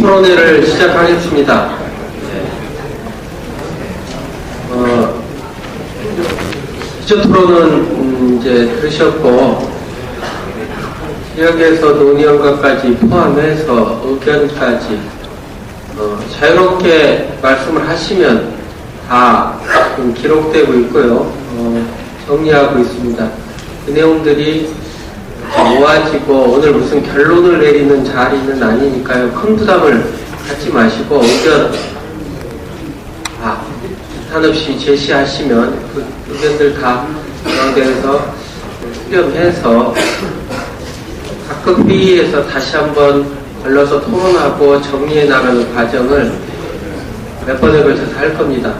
토론회를 시작하겠습니다. 기초 토론은 이제 들으셨고, 지역에서 논의원과까지 포함해서 의견까지 자유롭게 말씀을 하시면 다 기록되고 있고요. 정리하고 있습니다. 그 내용들이 모아지고 오늘 무슨 결론을 내리는 자리는 아니니까요. 큰 부담을 갖지 마시고 의견 한없이 제시하시면 그 의견들 다 대해서 수렴해서 각급 회의에서 다시 한번 걸러서 토론하고 정리해 나가는 과정을 몇 번에 걸쳐서 할 겁니다.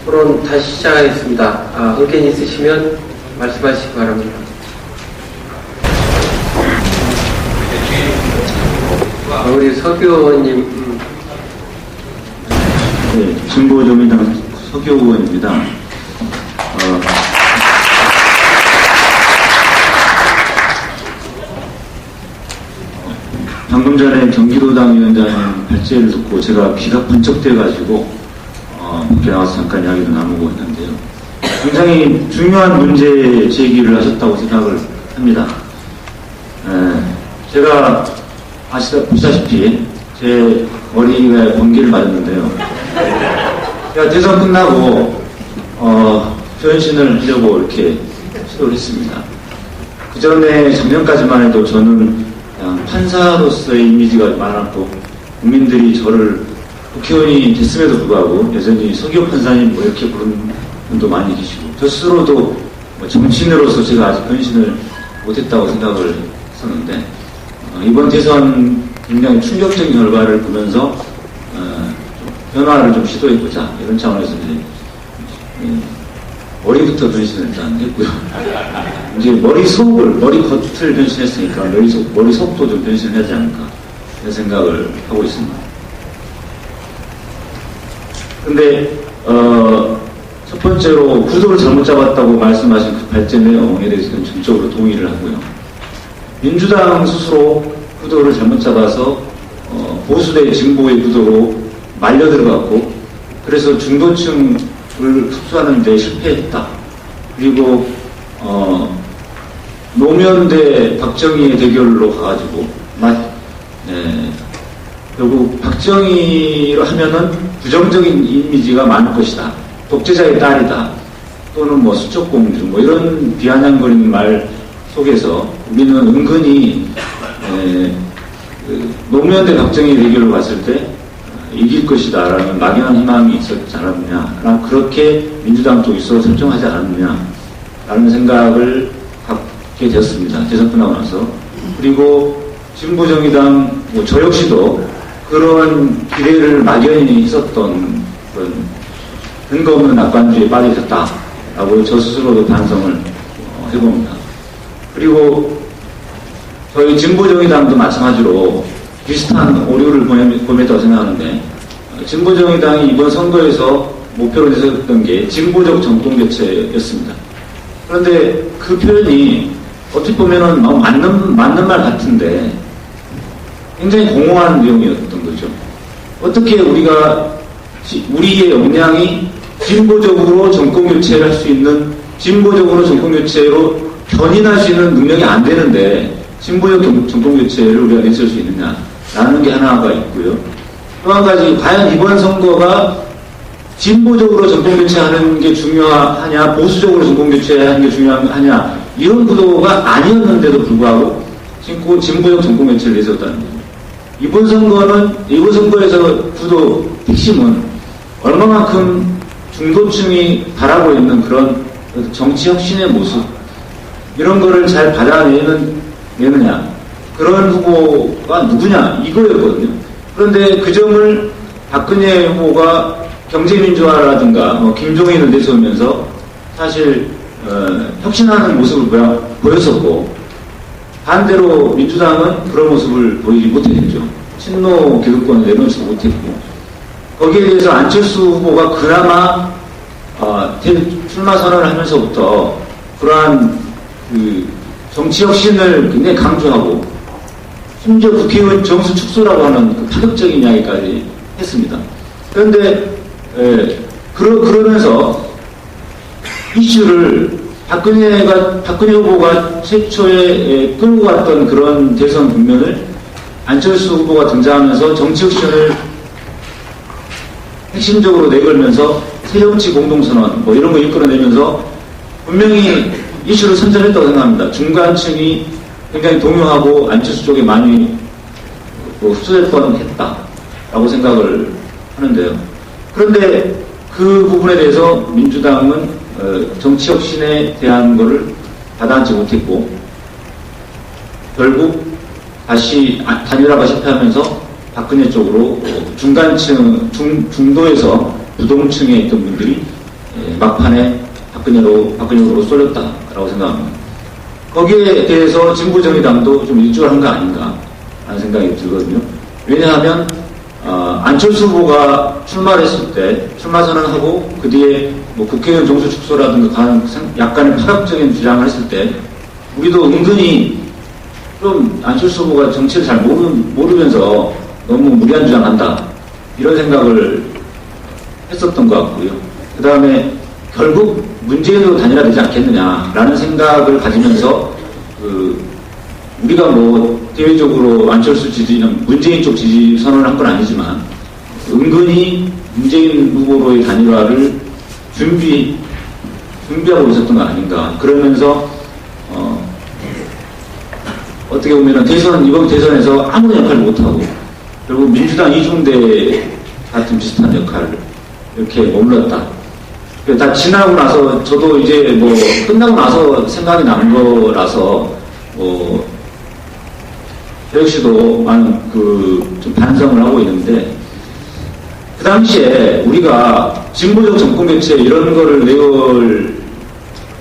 토론 다시 시작하겠습니다. 의견 있으시면 말씀하시기 바랍니다. 우리 서교 의원님. 네, 진보정의당 서교 의원입니다. 방금 전에 경기도당 위원장님 발제를 듣고 제가 귀가 번쩍대가지고 밖에 나와서 잠깐 이야기도 나누고 있는데요. 굉장히 중요한 문제 제기를 하셨다고 생각을 합니다. 제가 보시다시피 제 머리가 번개를 맞았는데요. 제가 대선 끝나고 변신을 하려고 이렇게 시도를 했습니다. 그 전에 작년까지만 해도 저는 그냥 판사로서의 이미지가 많았고 국민들이 저를 국회의원이 됐음에도 불구하고 여전히 서교 판사님 뭐 이렇게 부르는 분도 많이 계시고 저 스스로도 정치인으로서 제가 아직 변신을 못했다고 생각을 했었는데 이번 대선 굉장히 충격적인 결과를 보면서 변화를 좀 시도해보자 이런 차원에서 이제 머리부터 변신을 일단 했고요. 이제 머리 겉을 변신했으니까 머리 속도 좀 변신을 하지 않을까 이런 생각을 하고 있습니다. 근데 첫 번째로 구도를 잘못 잡았다고 말씀하신 그 발제 내용에 대해서는 전적으로 동의를 하고요. 민주당 스스로 구도를 잘못 잡아서 보수대 진보의 구도로 말려 들어갔고 그래서 중도층을 흡수하는 데 실패했다. 그리고 노무현 대 박정희의 대결로 가가지고 결국 박정희로 하면은 부정적인 이미지가 많을 것이다. 독재자의 딸이다. 또는 뭐 수첩공주 뭐 이런 비아냥거리는 말 속에서 우리는 은근히 노무현 대 박정희 대결로 갔을 때 이길 것이다 라는 막연한 희망이 있었지 않았느냐, 그렇게 민주당 쪽에서 설정하지 않았느냐 라는 생각을 갖게 되었습니다. 대선 끝나고 나서. 그리고 진보정의당 저 역시도 그런 기대를 막연히 있었던 그런 근거 없는 낙관주의에 빠져 있었다 라고 저 스스로도 반성을 해봅니다. 그리고 저희 진보정의당도 마찬가지로 비슷한 오류를 범했다고 생각하는데 진보정의당이 이번 선거에서 목표로 내세웠던 게 진보적 정권교체였습니다. 그런데 그 표현이 어떻게 보면은 맞는 말 같은데 굉장히 공허한 내용이었던 거죠. 어떻게 우리의 역량이 진보적으로 정권교체를 할 수 있는 진보적으로 정권교체로 견인할 수 있는 능력이 안 되는데 진보적 정권교체를 우리가 내세울 수 있느냐라는 게 하나가 있고요. 또 한 가지, 과연 이번 선거가 진보적으로 정권교체하는 게 중요하냐, 보수적으로 정권교체하는 게 중요하냐, 이런 구도가 아니었는데도 불구하고 진보적 정권교체를 내세웠다는 거죠. 이번 선거에서 구도 핵심은 얼마만큼 중도층이 바라고 있는 그런 정치 혁신의 모습, 이런 거를 잘 받아내느냐, 그런 후보가 누구냐, 이거였거든요. 그런데 그 점을 박근혜 후보가 경제민주화라든가 김종인을 내세우면서 사실 혁신하는 모습을 보였었고, 반대로 민주당은 그런 모습을 보이지 못했죠. 친노 기득권을 내놓지도 못했고, 거기에 대해서 안철수 후보가 그나마 출마 선언을 하면서부터 그러한 그 정치 혁신을 굉장히 강조하고 심지어 국회의원 정수 축소라고 하는 그 파격적인 이야기까지 했습니다. 그런데 그러면서 이슈를 박근혜 후보가 최초에 끌고 갔던 그런 대선 국면을 안철수 후보가 등장하면서 정치 혁신을 핵심적으로 내걸면서 새정치 공동선언 뭐 이런 거 이끌어내면서 분명히 이슈를 선점했다고 생각합니다. 중간층이 굉장히 동요하고 안철수 쪽에 많이 흡수될 뻔했다라고 생각을 하는데요. 그런데 그 부분에 대해서 민주당은 정치 혁신에 대한 것을 받아안지 못했고 결국 다시 단일화가 실패하면서 박근혜 쪽으로 중간층, 중도에서 부동층에 있던 분들이 막판에 박근혜 후보로 쏠렸다라고 생각합니다. 거기에 대해서 진보정의당도 좀 일조한 거 아닌가 하는 생각이 들거든요. 왜냐하면 안철수 후보가 출마를 했을 때 출마 선언하고 그 뒤에 뭐 국회의원 정수 축소라든가 약간의 파격적인 주장을 했을 때 우리도 은근히 좀 안철수 후보가 정치를 잘 모르면서 너무 무리한 주장한다 이런 생각을 했었던 것 같고요. 그 다음에 결국 문재인으로 단일화되지 않겠느냐라는 생각을 가지면서 우리가 뭐 대외적으로 안철수 지지는 문재인 쪽 지지 선언을 한 건 아니지만 은근히 문재인 후보로의 단일화를 준비하고 있었던 거 아닌가. 그러면서 어떻게 보면 이번 대선에서 아무런 역할을 못하고 결국 민주당 이중대 같은 비슷한 역할을 이렇게 머물렀다. 다 지나고 나서 저도 이제 뭐 끝나고 나서 생각이 난 거라서 저 역시도 많은 좀 반성을 하고 있는데 그 당시에 우리가 진보적 정권 교체 이런 거를 내걸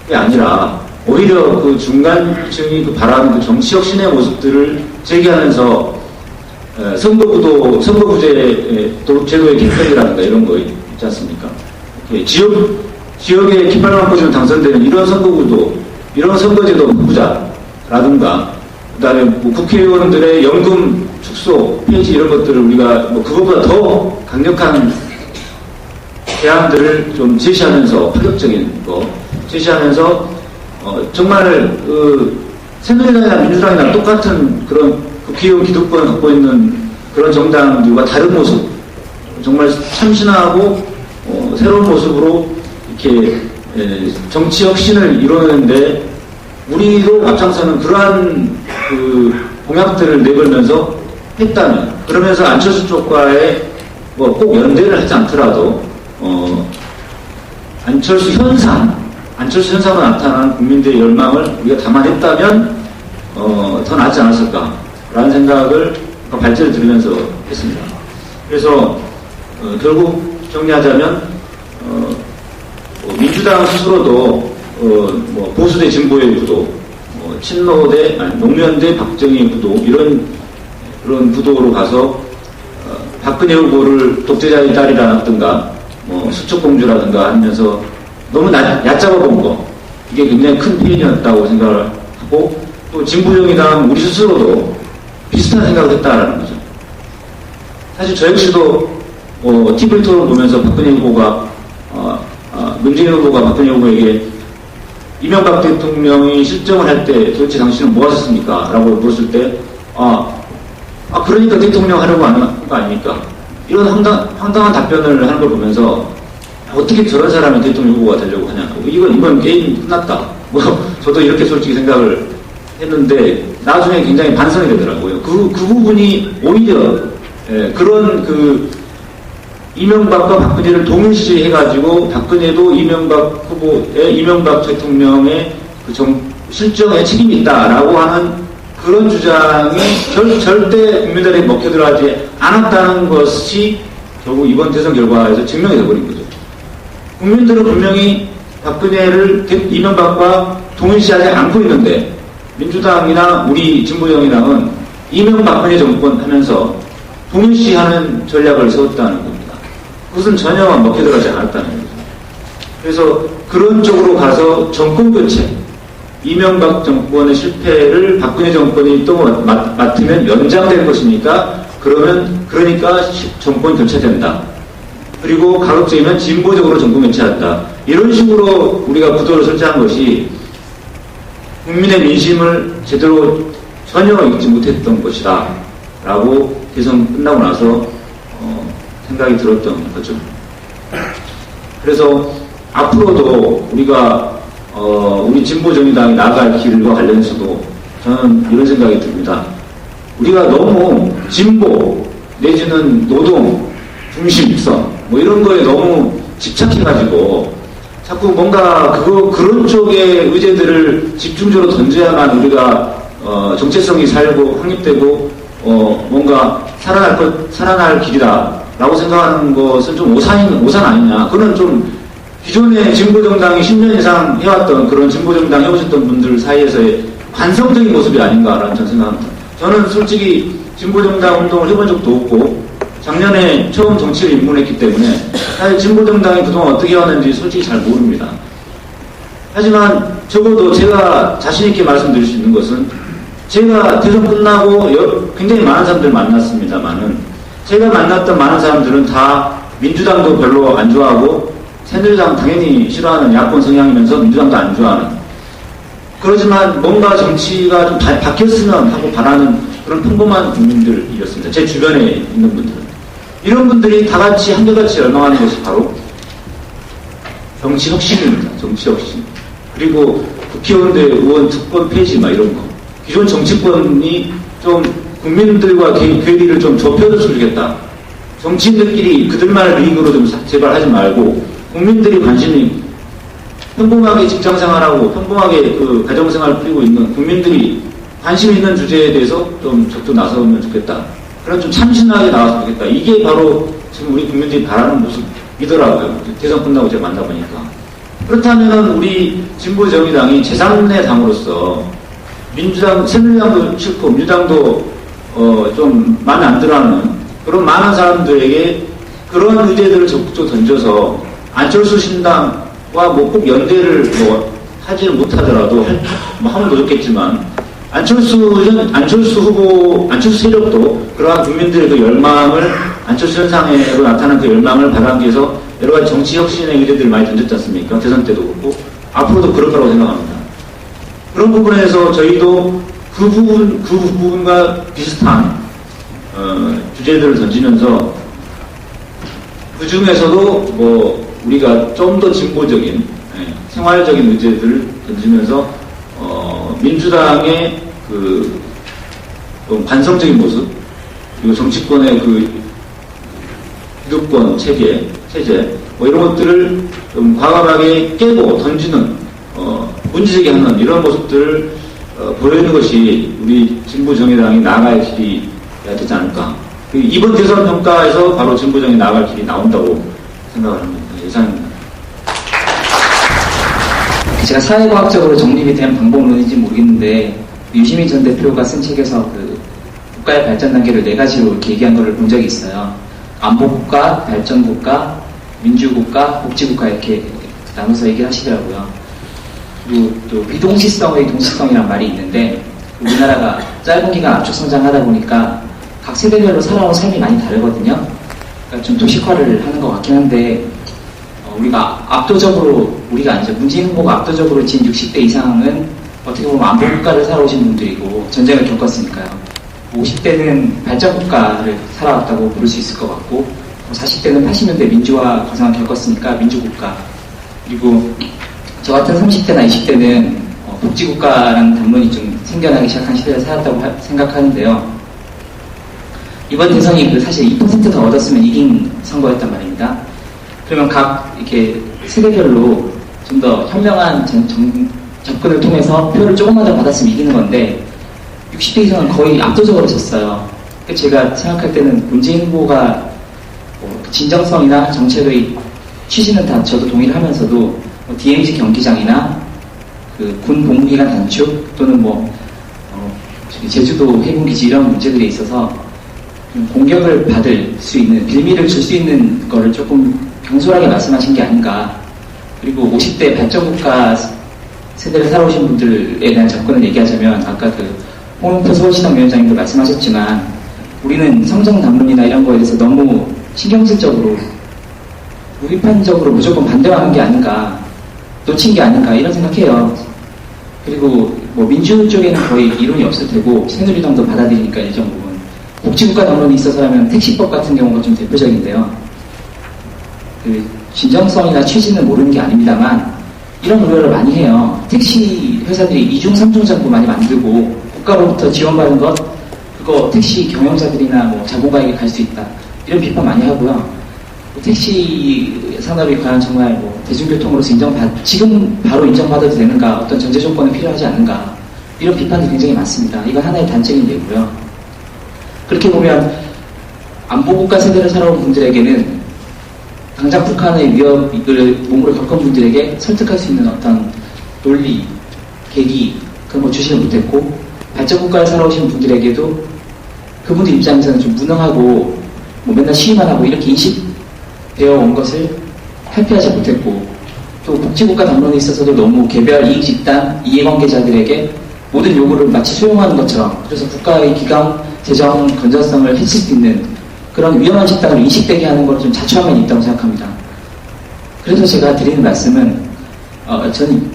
게 아니라 오히려 그 중간층이 바라는 그 정치 혁신의 모습들을 제기하면서 선거구제 제도의 개편이라든가 이런 거 있지 않습니까? 지역의 깃발만 꽂으면 당선되는 이런 선거구도, 이런 선거제도 바꾸자라든가, 그 다음에 뭐 국회의원들의 연금 축소, 폐지 이런 것들을 우리가 뭐 그것보다 더 강력한 대안들을 좀 제시하면서, 파격적인 거 제시하면서, 정말 새누리당이나 민주당이나 똑같은 그런 국회의원 기득권을 갖고 있는 그런 정당들과 다른 모습, 정말 참신하고 새로운 모습으로 이렇게 정치 혁신을 이루는데 우리도 앞장서는 그러한 공약들을 내걸면서 했다면, 그러면서 안철수 쪽과의 뭐 꼭 연대를 하지 않더라도 안철수 현상으로 나타난 국민들의 열망을 우리가 담아냈다면 더 낫지 않았을까라는 생각을 발제를 들으면서 했습니다. 그래서 결국 정리하자면 민주당 스스로도 뭐 보수 대 진보의 구도, 친노 대 노무현 대 박정희의 구도, 그런 구도로 가서 박근혜 후보를 독재자의 딸이라든가 뭐 수첩공주라든가 하면서 너무 얕잡아 본 거, 이게 굉장히 큰 피해였다고 생각을 하고, 또 진보정의당 우리 스스로도 비슷한 생각을 했다라는 거죠. 사실 저 역시도 TV 토론 보면서 박근혜 후보가 문재인 후보가 박근혜 후보에게 이명박 대통령이 실정을 할 때 도대체 당신은 뭐 하셨습니까? 라고 물었을 때 그러니까 대통령 하려고 하는 거 아닙니까? 이런 황당한 답변을 하는 걸 보면서 어떻게 저런 사람이 대통령 후보가 되려고 하냐. 이번 게임 끝났다. 저도 이렇게 솔직히 생각을 했는데 나중에 굉장히 반성이 되더라고요. 그 부분이 오히려 그런 이명박과 박근혜를 동일시해가지고 박근혜도 이명박 대통령의 실정에 책임이 있다라고 하는 그런 주장이 절대 국민들에게 먹혀들어가지 않았다는 것이 결국 이번 대선 결과에서 증명이 되어버린 거죠. 국민들은 분명히 박근혜를 이명박과 동일시하지 않고 있는데 민주당이나 우리 진보정의당은 이명박근혜 정권 하면서 동일시하는 전략을 세웠다는 겁니다. 그것은 전혀 먹혀들어가지 않았다는 거죠. 그래서 그런 쪽으로 가서 정권 교체, 이명박 정권의 실패를 박근혜 정권이 또 맡으면 연장될 것이니까 그러니까 정권 교체된다. 그리고 가급적이면 진보적으로 정권 교체한다. 이런 식으로 우리가 구도를 설정한 것이 국민의 민심을 제대로 전혀 읽지 못했던 것이다. 라고 대선 끝나고 나서 생각이 들었던 거죠. 그래서 앞으로도 우리가 우리 진보정의당이 나아갈 길과 관련해서도 저는 이런 생각이 듭니다. 우리가 너무 진보 내지는 노동 중심성 뭐 이런 거에 너무 집착해가지고 자꾸 뭔가 그런 쪽의 의제들을 집중적으로 던져야만 우리가 정체성이 살고 확립되고 뭔가 살아날 길이다라고 생각하는 것은 좀 오산 아니냐. 그건 좀 기존의 진보정당이 10년 이상 해왔던 그런 진보정당 해오셨던 분들 사이에서의 관성적인 모습이 아닌가라는 저는 생각합니다. 저는 솔직히 진보정당 운동을 해본 적도 없고 작년에 처음 정치를 입문했기 때문에 사실 진보정당이 그동안 어떻게 해왔는지 솔직히 잘 모릅니다. 하지만 적어도 제가 자신있게 말씀드릴 수 있는 것은 제가 대선 끝나고 굉장히 많은 사람들 만났습니다만은 제가 만났던 많은 사람들은 다 민주당도 별로 안 좋아하고 새누리당 당연히 싫어하는 야권 성향이면서 민주당도 안 좋아하는 그렇지만 뭔가 정치가 좀 바뀌었으면 하고 바라는 그런 평범한 국민들이었습니다. 제 주변에 있는 분들은. 이런 분들이 다 같이 한결같이 열망하는 것이 바로 정치 혁신입니다. 정치 혁신. 그리고 국회의원들 의원 특권 폐지 이런 거. 기존 정치권이 좀 국민들과 괴리를 좀 좁혀줬으면 좋겠다. 정치인들끼리 그들만의 이익으로 좀 제발 하지 말고 국민들이 관심이 평범하게 직장생활하고 평범하게 그 가정생활을 꾸리고 있는 국민들이 관심 있는 주제에 대해서 좀 적극 나서면 좋겠다. 그런 좀 참신하게 나왔으면 좋겠다. 이게 바로 지금 우리 국민들이 바라는 모습이더라고요. 대선 끝나고 제가 만나보니까. 그렇다면 우리 진보정의당이 제3의 당으로서 민주당, 새누리당도 싫고 민주당도 좀 마음에 안 들어하는 그런 많은 사람들에게 그런 의제들을 적극적으로 던져서 안철수 신당과 뭐 꼭 연대를 뭐 하지는 못하더라도 하면 더 좋겠지만 안철수 후보, 안철수 세력도 그러한 국민들의 그 열망을 안철수 현상으로 나타난 그 열망을 바라기 위해서 여러 가지 정치 혁신의 의제들을 많이 던졌지 않습니까? 대선 때도 그렇고 앞으로도 그럴 거라고 생각합니다. 그런 부분에서 저희도 그 부분과 비슷한 주제들을 던지면서 그 중에서도 뭐 우리가 좀 더 진보적인 생활적인 의제들을 던지면서 민주당의 좀 관성적인 모습 그리고 정치권의 기득권 체제 뭐 이런 것들을 좀 과감하게 깨고 던지는 문제제기하는 이런 모습들을 보여주는 것이 우리 진보정의당이 나아갈 길이야 되지 않을까. 이번 대선 평가에서 바로 진보정이 나아갈 길이 나온다고 생각을 합니다. 예상입니다. 제가 사회과학적으로 정립이 된 방법론인지 모르겠는데 유시민 전 대표가 쓴 책에서 국가의 발전 단계를 4가지로 이렇게 얘기한 거를 본 적이 있어요. 안보국가, 발전국가, 민주국가, 복지국가 이렇게 나눠서 얘기를 하시더라고요. 그리고 또 비동시성의 동시성이란 말이 있는데 우리나라가 짧은 기간 압축 성장하다 보니까 각 세대별로 살아온 삶이 많이 다르거든요. 그러니까 좀 도식화를 하는 것 같긴 한데 우리가 아니죠. 문재인 후보가 압도적으로 지금 60대 이상은 어떻게 보면 안보국가를 살아오신 분들이고 전쟁을 겪었으니까요. 50대는 발전국가를 살아왔다고 부를 수 있을 것 같고 40대는 80년대 민주화 과정을 겪었으니까 민주국가 그리고 저 같은 30대나 20대는 복지국가라는 단문이 좀 생겨나기 시작한 시대를 살았다고 생각하는데요. 이번 대선이 사실 2% 더 얻었으면 이긴 선거였단 말입니다. 그러면 각 이렇게 세대별로 좀 더 현명한 접근을 통해서 표를 조금만 더 받았으면 이기는 건데 60대 이상은 거의 압도적으로 졌어요. 제가 생각할 때는 문재인 후보가 진정성이나 정책의 취지는 다 저도 동의를 하면서도 DMZ 경기장이나 군 복무기간 단축 또는 제주도 해군기지 이런 문제들에 있어서 공격을 받을 수 있는 빌미를 줄 수 있는 거를 조금 경솔하게 말씀하신 게 아닌가. 그리고 50대 발전국가 세대를 살아오신 분들에 대한 접근을 얘기하자면 아까 그 홍영표 서울시당 위원장님도 말씀하셨지만 우리는 성장 담론이나 이런 거에 대해서 너무 신경질적으로 우비판적으로 무조건 반대하는 게 아닌가, 놓친 게 아닌가 이런 생각해요. 그리고 뭐 민주 쪽에는 거의 이론이 없을 테고 새누리당도 받아들이니까 일정 부분 복지국가 담론이 있어서라면 택시법 같은 경우가 좀 대표적인데요. 그 진정성이나 취지는 모르는 게 아닙니다만 이런 우려를 많이 해요. 택시 회사들이 이중 삼중 장부 많이 만들고 국가로부터 지원받은 것 그거 택시 경영자들이나 뭐 자본가에게 갈 수 있다 이런 비판 많이 하고요. 택시 산업이 과연 정말 뭐 대중교통으로서 지금 바로 인정받아도 되는가, 어떤 전제 조건이 필요하지 않은가 이런 비판이 굉장히 많습니다. 이건 하나의 단적인 예고요. 그렇게 보면 안보국가 세대를 살아온 분들에게는 당장 북한의 위협을 몸으로 겪은 분들에게 설득할 수 있는 어떤 논리, 계기 그런 거 주시지 못했고 발전국가에 살아오신 분들에게도 그분들 입장에서는 좀 무능하고 뭐 맨날 시위만 하고 이렇게 인식되어 온 것을 회피하지 못했고 또 복지국가 담론에 있어서도 너무 개별 이익집단, 이해관계자들에게 모든 요구를 마치 수용하는 것처럼 그래서 국가의 기강, 재정, 건전성을 해칠 수 있는 그런 위험한 집단으로 인식되게 하는 걸 좀 자초한 면이 있다고 생각합니다. 그래서 제가 드리는 말씀은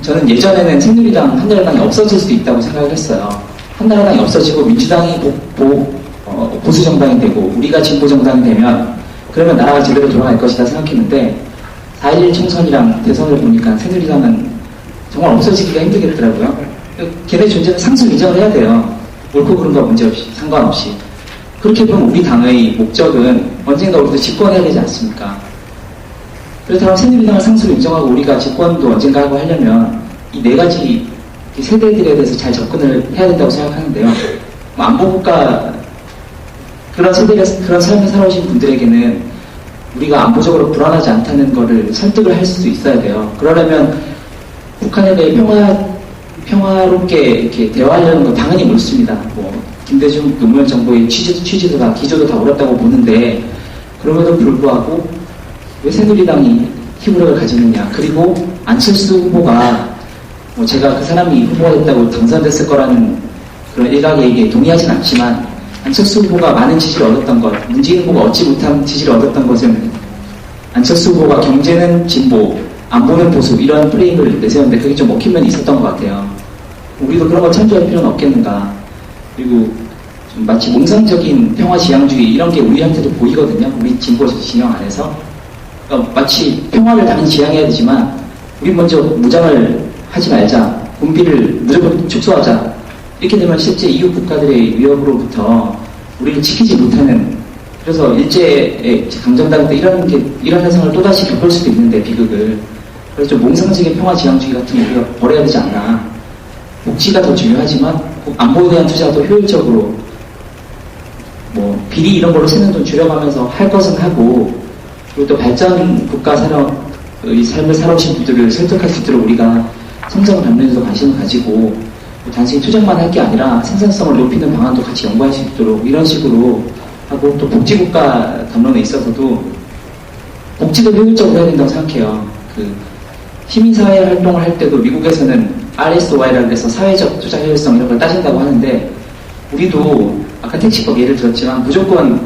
저는 예전에는 새누리당, 한나라당이 없어질 수도 있다고 생각을 했어요. 한나라당이 없어지고 민주당이 보수 정당이 되고 우리가 진보 정당이 되면 그러면 나라가 제대로 돌아갈 것이다 생각했는데 4.11 총선이랑 대선을 보니까 새누리당은 정말 없어지기가 힘들겠더라고요. 걔네 존재는 상승 인정을 해야 돼요. 옳고 그른가 문제없이, 상관없이. 그렇게 보면 우리 당의 목적은 언젠가 우리도 집권해야 되지 않습니까? 그렇다면 새누리당을 상수로 인정하고 우리가 집권도 언젠가 하고 하려면 이 네 가지 세대들에 대해서 잘 접근을 해야 된다고 생각하는데요. 안보국가 그런 삶을 살아오신 분들에게는 우리가 안보적으로 불안하지 않다는 것을 설득을 할 수도 있어야 돼요. 그러려면 북한에 대해 평화롭게 이렇게 대화하려는 건 당연히 옳습니다. 뭐 김대중 노무현 정부의 취지도 다 기조도 다 옳았다고 보는데 그럼에도 불구하고 왜 새누리당이 힘으로를 가지느냐. 그리고 안철수 후보가 뭐 제가 그 사람이 후보가 됐다고 당선됐을 거라는 그런 일각의 얘기에 동의하진 않지만 안철수 후보가 많은 지지를 얻었던 것, 문재인 후보가 얻지 못한 지지를 얻었던 것은 안철수 후보가 경제는 진보, 안보는 보수 이런 프레임을 내세웠는데 그게 좀 먹힌 면이 있었던 것 같아요. 우리도 그런 걸 참조할 필요는 없겠는가. 그리고 좀 마치 몽상적인 평화지향주의 이런 게 우리한테도 보이거든요. 우리 진보 진영 안에서. 그러니까 마치 평화를 당연히 지향해야 되지만 우리 먼저 무장을 하지 말자. 군비를 무조건 축소하자. 이렇게 되면 실제 이웃 국가들의 위협으로부터 우리를 지키지 못하는 그래서 일제의 강점당 때 이런 현상을 또다시 겪을 수도 있는데 비극을 그래서 좀 몽상적인 평화지향주의 같은 거 우리가 버려야 되지 않나. 복지가 더 중요하지만 안보에 대한 투자가 더 효율적으로 뭐 비리 이런 걸로 쓰는 돈 줄여가면서 할 것은 하고 그리고 또 발전 국가 산업의 삶을 살아오신 분들을 설득할 수 있도록 우리가 성장 담론에도 관심을 가지고 단순히 투쟁만 할 게 아니라 생산성을 높이는 방안도 같이 연구할 수 있도록 이런 식으로 하고 또 복지국가 담론에 있어서도 복지도 효율적으로 해야 된다고 생각해요. 그 시민사회 활동을 할 때도 미국에서는 RSOI라고 해서 사회적 투자 효율성 이런 걸 따진다고 하는데 우리도 아까 택시법 예를 들었지만 무조건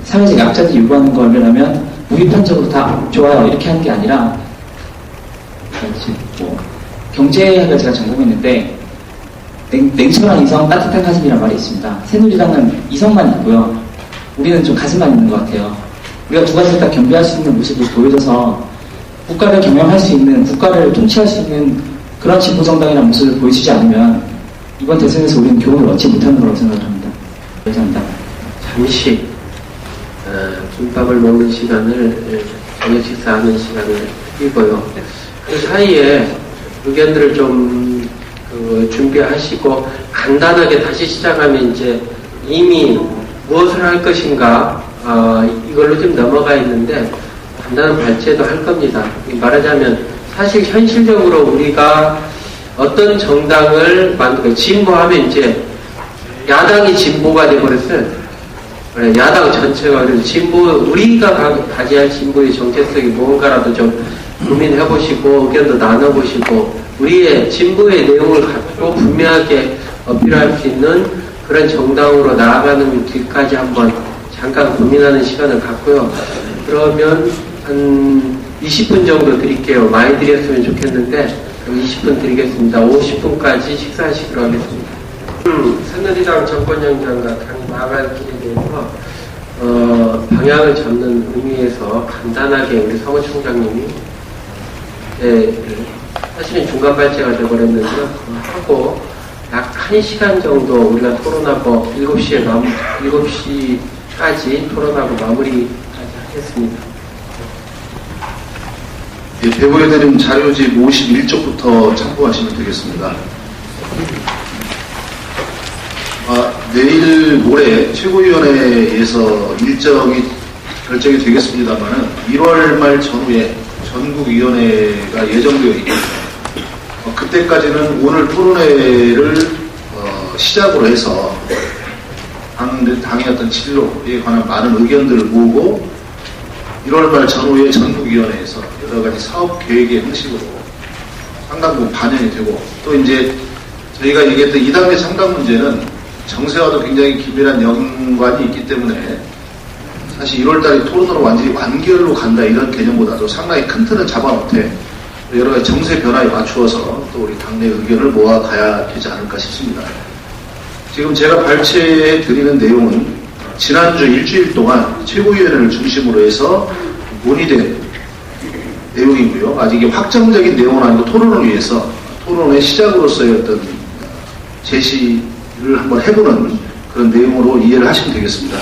사회적 약자들이 요구하는 거라면 무비판적으로 다 좋아요 이렇게 하는 게 아니라 뭐 경제학을 제가 전공했는데 냉철한 이성, 따뜻한 가슴이란 말이 있습니다. 새누리당은 이성만 있고요. 우리는 좀 가슴만 있는 것 같아요. 우리가 두 가지를 다 겸비할 수 있는 모습을 보여줘서 국가를 경영할 수 있는, 국가를 통치할 수 있는 그런 진보정당이라는 모습을 보여주지 않으면 이번 대선에서 우리는 교훈을 얻지 못하는 거라고 생각합니다. 감사합니다. 잠시 김밥을 먹는 시간을 저녁 식사하는 시간을 드리고요. 그 사이에 의견들을 좀 준비하시고 간단하게 다시 시작하면 이제 이미 무엇을 할 것인가 이걸로 좀 넘어가 있는데 간단한 발제도 할 겁니다. 말하자면 사실 현실적으로 우리가 어떤 정당을 만들고 진보하면 이제 야당이 진보가 되어버렸어요. 야당 전체가 그래서 진보 우리가 가져야 할 진보의 정체성이 무언가라도 좀 고민해보시고 의견도 나눠보시고 우리의 진보의 내용을 갖고 분명하게 어필할 수 있는 그런 정당으로 나아가는 길까지 한번 잠깐 고민하는 시간을 갖고요. 그러면 한 20분 정도 드릴게요. 많이 드렸으면 좋겠는데 20분 드리겠습니다. 50분까지 식사하시기로 하겠습니다. 새누리당 정권연장과 당 나아갈 길에 대해서 방향을 잡는 의미에서 간단하게 우리 사무총장님이 사실은 중간 발제가 되어버렸는데요. 하고 약 1시간 정도 우리가 토론하고 7시까지 토론하고 마무리까지 하겠습니다. 예, 배부해드린 자료집 51쪽부터 참고하시면 되겠습니다. 내일 모레 최고위원회에서 일정이 결정이 되겠습니다만은 1월 말 전후에 전국위원회가 예정되어 있고 그때까지는 오늘 토론회를 시작으로 해서 당의 어떤 진로에 관한 많은 의견들을 모으고 1월 말 전후에 전국위원회에서 여러 가지 사업 계획의 형식으로 상당 부분 반영이 되고 또 이제 저희가 얘기했던 2단계 창당 문제는 정세와도 굉장히 긴밀한 연관이 있기 때문에 사실 1월달에 토론으로 완전히 완결로 간다 이런 개념보다도 상당히 큰 틀은 잡아놓되 여러 가지 정세 변화에 맞추어서 또 우리 당내 의견을 모아가야 되지 않을까 싶습니다. 지금 제가 발췌해 드리는 내용은 지난주 일주일 동안 최고위원회를 중심으로 해서 논의된 내용이고요. 아직 이게 확정적인 내용은 아니고 토론을 위해서 토론의 시작으로서의 어떤 제시를 한번 해보는 그런 내용으로 이해를 하시면 되겠습니다.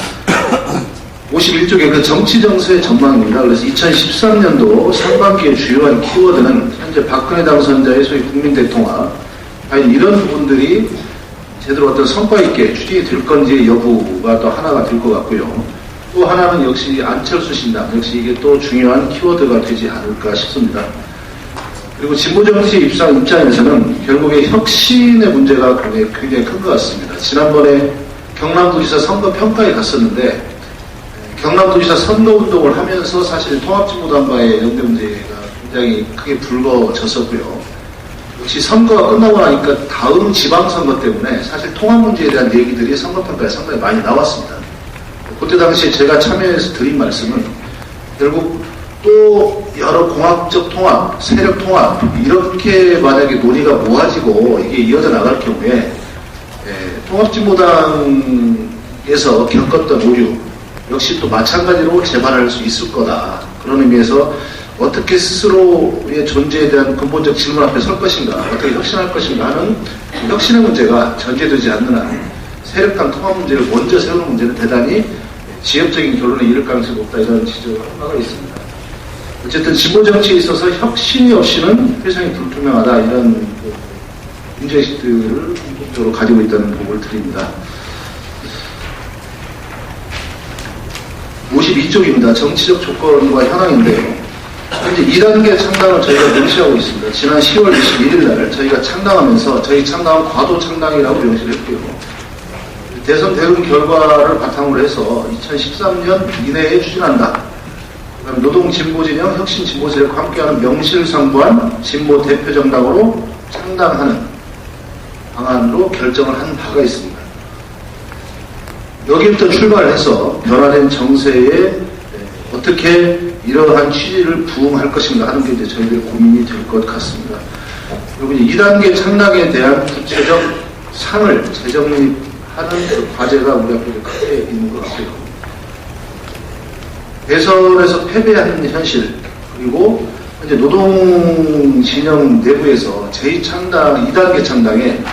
51쪽에 그 정치정세 전망입니다. 그래서 2013년도 상반기의 주요한 키워드는 현재 박근혜 당선자의 소위 국민대통합, 과연 이런 부분들이 제대로 어떤 성과 있게 추진이 될 건지의 여부가 또 하나가 될 것 같고요. 또 하나는 역시 안철수 신당, 역시 이게 또 중요한 키워드가 되지 않을까 싶습니다. 그리고 진보정치 입장에서는 결국에 혁신의 문제가 굉장히 큰 것 같습니다. 지난번에 경남도지사 선거평가에 갔었는데 경남도지사 선거운동을 하면서 사실 통합진보당과의 연대 문제가 굉장히 크게 불거졌었고요. 역시 선거가 끝나고 나니까 다음 지방선거 때문에 사실 통합 문제에 대한 얘기들이 선거평가에 상당히 많이 나왔습니다. 그때 당시에 제가 참여해서 드린 말씀은 결국 또 여러 공학적 통합, 세력 통합 이렇게 만약에 논의가 모아지고 이게 이어져 나갈 경우에 통합진보당에서 겪었던 오류 역시 또 마찬가지로 재발할 수 있을 거다. 그런 의미에서 어떻게 스스로의 존재에 대한 근본적 질문 앞에 설 것인가, 어떻게 혁신할 것인가 하는 혁신의 문제가 전제되지 않는 한 세력간 통합 문제를 먼저 세우는 문제는 대단히 지엽적인 결론에 이를 가능성이 높다 이런 지적을 한 바가 있습니다. 어쨌든 진보 정치에 있어서 혁신이 없이는 세상이 불투명하다 이런 문제의식들을 공통적으로 가지고 있다는 보고를 드립니다. 52쪽입니다. 정치적 조건과 현황인데요. 현재 2단계 창당을 저희가 명시하고 있습니다. 지난 10월 21일 날 저희가 창당하면서 저희 창당은 과도 창당이라고 명시를 했고요. 대선 대응 결과를 바탕으로 해서 2013년 이내에 추진한다. 그다음 노동진보진영 혁신진보세력과 함께하는 명실상부한 진보 대표정당으로 창당하는 방안으로 결정을 한 바가 있습니다. 여기부터 출발을 해서 변화된 정세에 어떻게 이러한 취지를 부응할 것인가 하는 게 이제 저희들의 고민이 될 것 같습니다. 그리고 2단계 창당에 대한 구체적 상을 재정립하는 그 과제가 우리 앞에 크게 있는 것 같고요. 대선에서 패배한 현실, 그리고 현재 노동진영 내부에서 제2창당, 2단계 창당에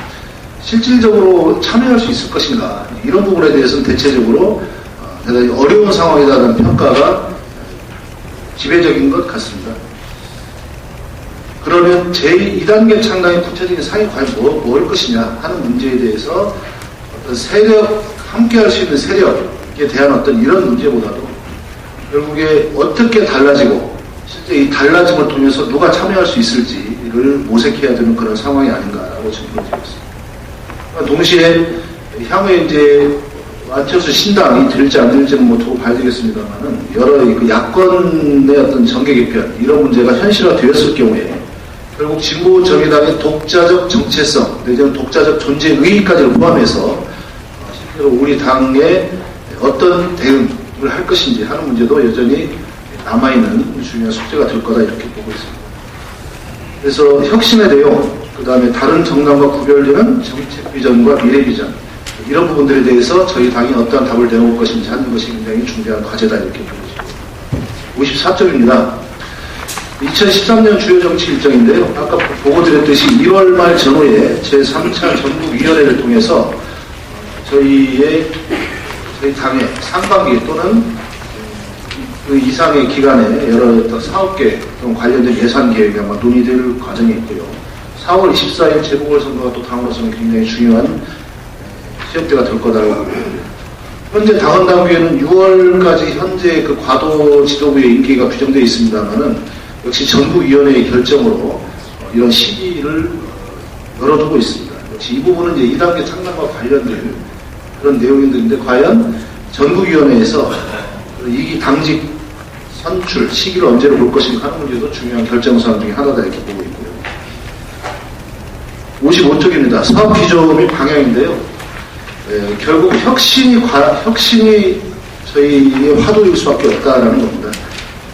실질적으로 참여할 수 있을 것인가 이런 부분에 대해서는 대체적으로 대단히 어려운 상황이라는 평가가 지배적인 것 같습니다. 그러면 제2단계 창당의 구체적인 상이 과연 뭘 것이냐 하는 문제에 대해서 어떤 세력, 함께할 수 있는 세력에 대한 어떤 이런 문제보다도 결국에 어떻게 달라지고 실제 이 달라짐을 통해서 누가 참여할 수 있을지를 모색해야 되는 그런 상황이 아닌가라고 저는 보고 있습니다. 동시에 향후에 이제 안철수 신당이 될지 안 될지는 뭐 두고 봐야 되겠습니다만은 여러 그 야권의 어떤 정계 개편 이런 문제가 현실화되었을 경우에 결국 진보 정의당의 독자적 정체성 내지는 독자적 존재 의의까지를 포함해서 실제로 우리 당에 어떤 대응을 할 것인지 하는 문제도 여전히 남아있는 중요한 숙제가 될 거다 이렇게 보고 있습니다. 그래서 혁신의 내용, 그 다음에 다른 정당과 구별되는 정책 비전과 미래 비전 이런 부분들에 대해서 저희 당이 어떠한 답을 내놓을 것인지 하는 것이 굉장히 중요한 과제다 이렇게 보고 있습니다. 54쪽입니다. 2013년 주요 정치 일정인데요. 아까 보고드렸듯이 1월 말 전후에 제3차 전국위원회를 통해서 저희 당의 상반기 또는 그 이상의 기간에 여러 사업계 또는 관련된 예산 계획이 아마 논의될 과정이 있고요. 4월 24일 재보궐선거가 또 당으로서는 굉장히 중요한 시험대가 될 거다라고 봅니다. 현재 당헌당규에는 6월까지 현재 그 과도 지도부의 임기가 규정되어 있습니다만은 역시 전국위원회의 결정으로 이런 시기를 열어두고 있습니다. 역시 이 부분은 이제 2단계 창당과 관련된 그런 내용인데 과연 전국위원회에서 2기 당직 선출 시기를 언제로 볼 것인가 하는 문제도 중요한 결정사항 중에 하나다 이렇게 보고 있고요. 55쪽입니다. 사업 기조 및 방향인데요. 결국 혁신이 저희의 화두일 수밖에 없다라는 겁니다.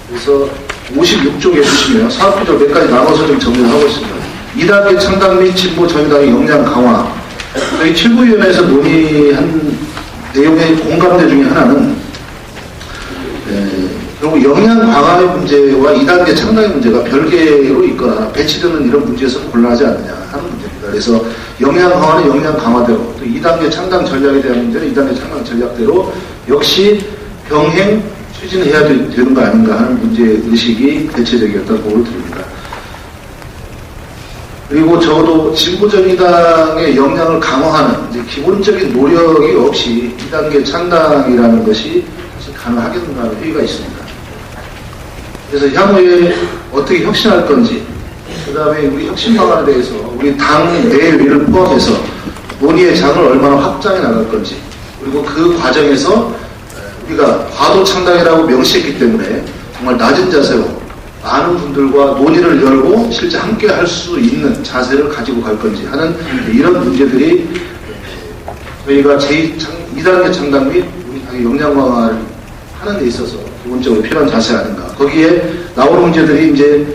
그래서 56쪽에 보시면 사업 기조 몇 가지 나눠서 좀 정리를 하고 있습니다. 2단계 창당 및 진보 정의당의 역량 강화. 저희 7구위원회에서 논의한 내용의 공감대 중에 하나는 결국 역량 강화의 문제와 2단계 창당의 문제가 별개로 있거나 배치되는 이런 문제에서 곤란하지 않느냐 하는 문제입니다. 그래서 역량 강화는 역량 강화대로 또 2단계 창당 전략에 대한 문제는 2단계 창당 전략대로 역시 병행 추진해야 되는 거 아닌가 하는 문제의식이 대체적이었다고 보고 드립니다. 그리고 적어도 진보정의당의 역량을 강화하는 이제 기본적인 노력이 없이 2단계 창당이라는 것이 사실 가능하겠는가 하는 회의가 있습니다. 그래서 향후에 어떻게 혁신할 건지, 그 다음에 우리 혁신 방안에 대해서 우리 당 내외를 포함해서 논의의 장을 얼마나 확장해 나갈 건지, 그리고 그 과정에서 우리가 과도 창당이라고 명시했기 때문에 정말 낮은 자세로 많은 분들과 논의를 열고 실제 함께 할 수 있는 자세를 가지고 갈 건지 하는 이런 문제들이 저희가 제2단계 창당 및 우리 당의 역량 강화를 하는 데 있어서 기본적으로 필요한 자세 아닌가. 거기에 나오는 문제들이 이제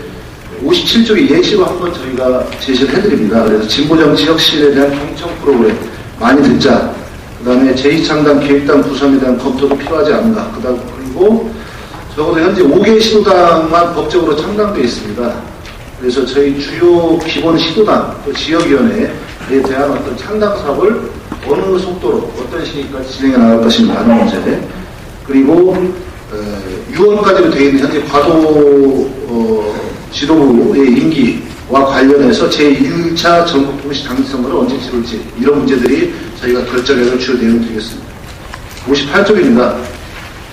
57쪽의 예시로 한번 저희가 제시를 해드립니다. 그래서 진보정치 혁신에 대한 경청 프로그램 많이 듣자. 그 다음에 제2창당 기획단 구성에 대한 검토도 필요하지 않은가. 그리고 적어도 현재 5개 시도당만 법적으로 창당되어 있습니다. 그래서 저희 주요 기본 시도당, 또 지역위원회에 대한 어떤 창당 사업을 어느 속도로 어떤 시기까지 진행해 나갈 것인가 하는 문제. 그리고 6월까지로 되어 있는 현재 과도 지도부의 임기와 관련해서 제1차 전국동시 당직선거를 언제 치룰지 이런 문제들이 저희가 결정해서 주요 내용 드리겠습니다. 58쪽입니다.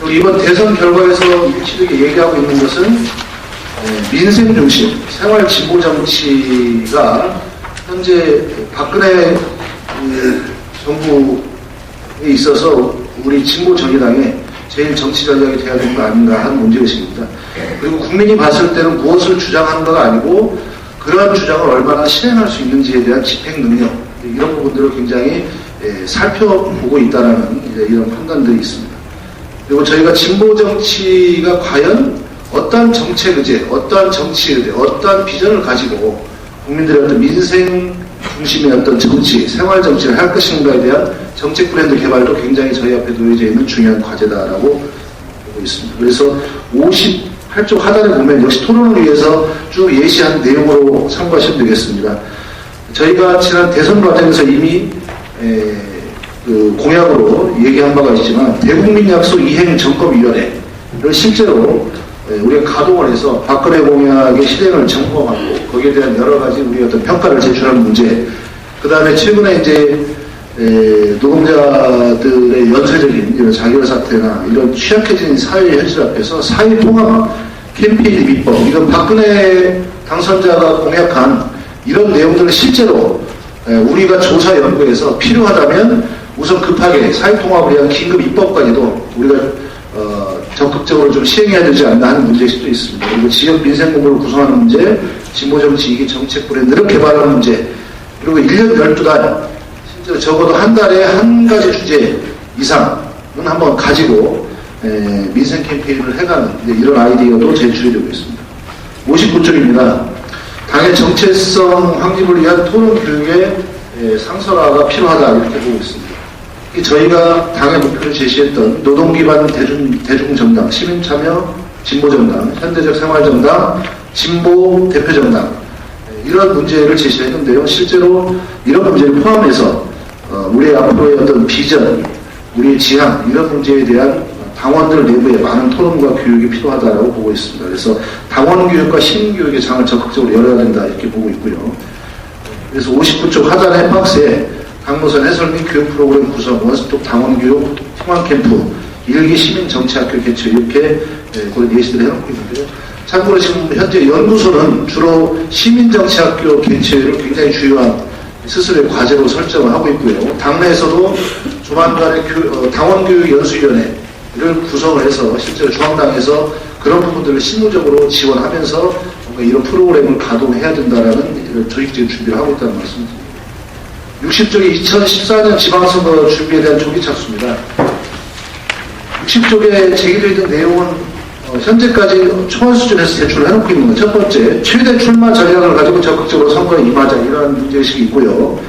이번 대선 결과에서 일치되게 얘기하고 있는 것은 민생 중심, 생활 진보 정치가 현재 박근혜 정부에 있어서 우리 진보 정의당의 제일 정치 전략이 돼야 되는 거 아닌가 하는 문제의식입니다. 그리고 국민이 봤을 때는 무엇을 주장하는가가 아니고 그러한 주장을 얼마나 실행할 수 있는지에 대한 집행 능력 이런 부분들을 굉장히 살펴보고 있다는 이런 판단들이 있습니다. 그리고 저희가 진보 정치가 과연 어떠한 정책 의제, 어떠한 정치 의제, 어떠한 비전을 가지고 국민들의 어떤 민생 중심의 어떤 정치, 생활 정치를 할 것인가에 대한 정책 브랜드 개발도 굉장히 저희 앞에 놓여져 있는 중요한 과제다라고 보고 있습니다. 그래서 58쪽 하단에 보면 역시 토론을 위해서 쭉 예시한 내용으로 참고하시면 되겠습니다. 저희가 지난 대선 과정에서 이미 그 공약으로 얘기한 바가 있지만 대국민 약속 이행 점검위원회를 실제로 우리가 가동을 해서 박근혜 공약의 실행을 점검하고 거기에 대한 여러 가지 우리 어떤 평가를 제출하는 문제. 그 다음에 최근에 이제 노동자들의 연쇄적인 이런 자결 사태나 이런 취약해진 사회 현실 앞에서 사회 통합 캠페인 비법. 이건 박근혜 당선자가 공약한 이런 내용들을 실제로 우리가 조사 연구해서 필요하다면 우선 급하게 사회통합을 위한 긴급 입법까지도 우리가 적극적으로 좀 시행해야 되지 않나 하는 문제일 수도 있습니다. 그리고 지역 민생공부를 구성하는 문제, 진보정치 이기 정책 브랜드를 개발하는 문제, 그리고 1년 12달, 실제로 적어도 한 달에 한 가지 주제 이상은 한번 가지고 민생 캠페인을 해가는 이런 아이디어도 제출이 되고 있습니다. 59쪽입니다. 당의 정체성 확립을 위한 토론 교육의 상설화가 필요하다 이렇게 보고 있습니다. 저희가 당의 목표를 제시했던 노동기반 대중정당, 시민참여 진보정당, 현대적 생활정당, 진보 대표정당 이런 문제를 제시했는데요. 실제로 이런 문제를 포함해서 우리의 앞으로의 어떤 비전, 우리의 지향 이런 문제에 대한 당원들 내부에 많은 토론과 교육이 필요하다고 보고 있습니다. 그래서 당원 교육과 시민 교육의 장을 적극적으로 열어야 된다 이렇게 보고 있고요. 그래서 59쪽 하단의 박스에 당무선 해설 및 교육 프로그램 구성, 원스톱 당원 교육, 통합 캠프, 일기 시민 정치학교 개최 이렇게 그런 예시들을 해놓고 있는데요. 참고로 지금 현재 연구소는 주로 시민 정치학교 개최를 굉장히 주요한 스스로의 과제로 설정을 하고 있고요. 당내에서도 조만간에 당원교육연수위원회를 구성을 해서 실제로 중앙당에서 그런 부분들을 실무적으로 지원하면서 뭔가 이런 프로그램을 가동해야 된다라는 이런 조직적인 준비를 하고 있다는 말씀드립니다. 60쪽이 2014년 지방선거 준비에 대한 조기 착수입니다. 60쪽에 제기되어 있는 내용은 현재까지 초안 수준에서 제출을 해놓고 있는 것. 첫 번째, 최대 출마 전략을 가지고 적극적으로 선거에 임하자 이러한 문제의식이 있고요.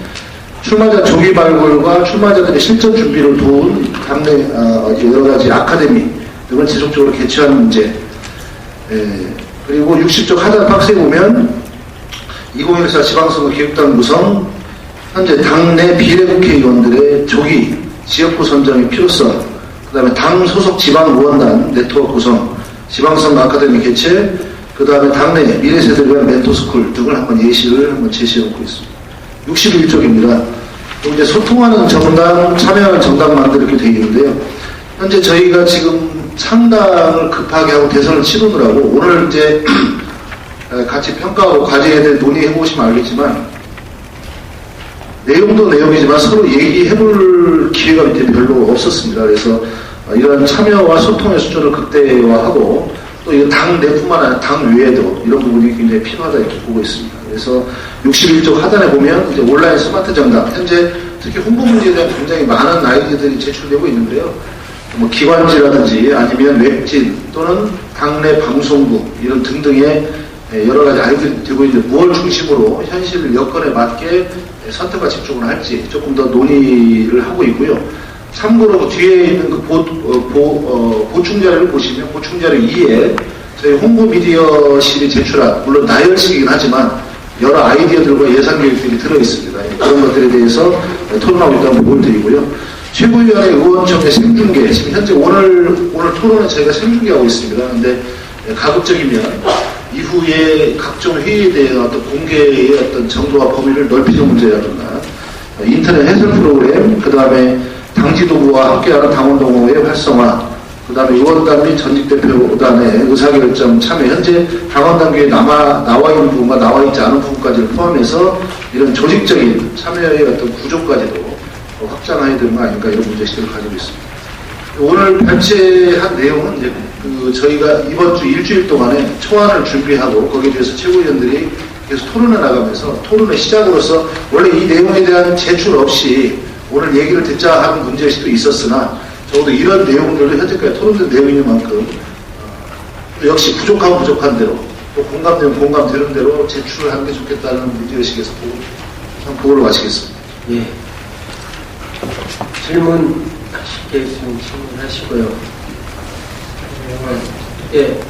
출마자 조기 발굴과 출마자들의 실전 준비를 도운 당내 여러 가지 아카데미 등을 지속적으로 개최하는 문제. 그리고 60쪽 하단 박스에 보면 2014 지방선거 기획단 구성, 현재 당내 비례국회의원들의 조기 지역구 선정의 필요성, 그 다음에 당 소속 지방의원단 네트워크 구성, 지방선거 아카데미 개최, 그 다음에 당내 미래세대를 위한 멘토스쿨 등을 한번 예시를 한번 제시해놓고 있습니다. 61쪽입니다. 이제 소통하는 정당, 참여하는 정당 만들 이렇게 되어 있는데요. 현재 저희가 지금 창당을 급하게 하고 대선을 치르느라고 오늘 이제 같이 평가하고 과제에 대해 논의해보시면 알겠지만 내용도 내용이지만 서로 얘기해볼 기회가 이제 별로 없었습니다. 그래서 이런 참여와 소통의 수준을 극대화하고 또 이 당 내뿐만 아니라 당 외에도 이런 부분이 굉장히 필요하다 이렇게 보고 있습니다. 그래서 61쪽 하단에 보면 이제 온라인 스마트 정당, 현재 특히 홍보 문제에 대한 굉장히 많은 아이디어들이 제출되고 있는데요. 뭐 기관지라든지 아니면 웹진 또는 당내 방송국 이런 등등의 여러 가지 아이디어들이 되고 있는데 무엇 중심으로 현실 여건에 맞게 선택과 집중을 할지 조금 더 논의를 하고 있고요. 참고로 뒤에 있는 그 보충자료를 보시면 보충자료 2에 저희 홍보미디어실이 제출한 물론 나열식이긴 하지만 여러 아이디어들과 예산계획들이 들어있습니다. 그런 것들에 대해서 토론하고 있다는 부분을 드리고요. 최고위원회 의원총회 생중계 지금 현재 오늘 토론은 저희가 생중계하고 있습니다. 그런데 가급적이면 이후에 각종 회의에 대한 어떤 공개의 어떤 정도와 범위를 넓히는 문제라든가 인터넷 해설 프로그램, 그 다음에 당지도부와 함께하는 당원동호회 활성화, 그 다음에 의원단 및 전직대표단의 의사결정 참여, 현재 당원단계에 나와 있는 부분과 나와 있지 않은 부분까지를 포함해서 이런 조직적인 참여의 어떤 구조까지도 확장해야 되는 거 아닌가 이런 문제의식을 가지고 있습니다. 오늘 발제한 내용은 이제 저희가 이번 주 일주일 동안에 초안을 준비하고 거기에 대해서 최고위원들이 계속 토론을 나가면서 토론의 시작으로서 원래 이 내용에 대한 제출 없이 오늘 얘기를 듣자 하는 문제의식도 있었으나 적어도 이런 내용들도 현재까지 토론된 내용인 만큼 역시 부족한 대로 또 공감되면 공감되는 대로 제출을 하는 게 좋겠다는 문제의식에서 보고를 마치겠습니다. 예. 질문 하실 게 있으면 질문하시고요. 예.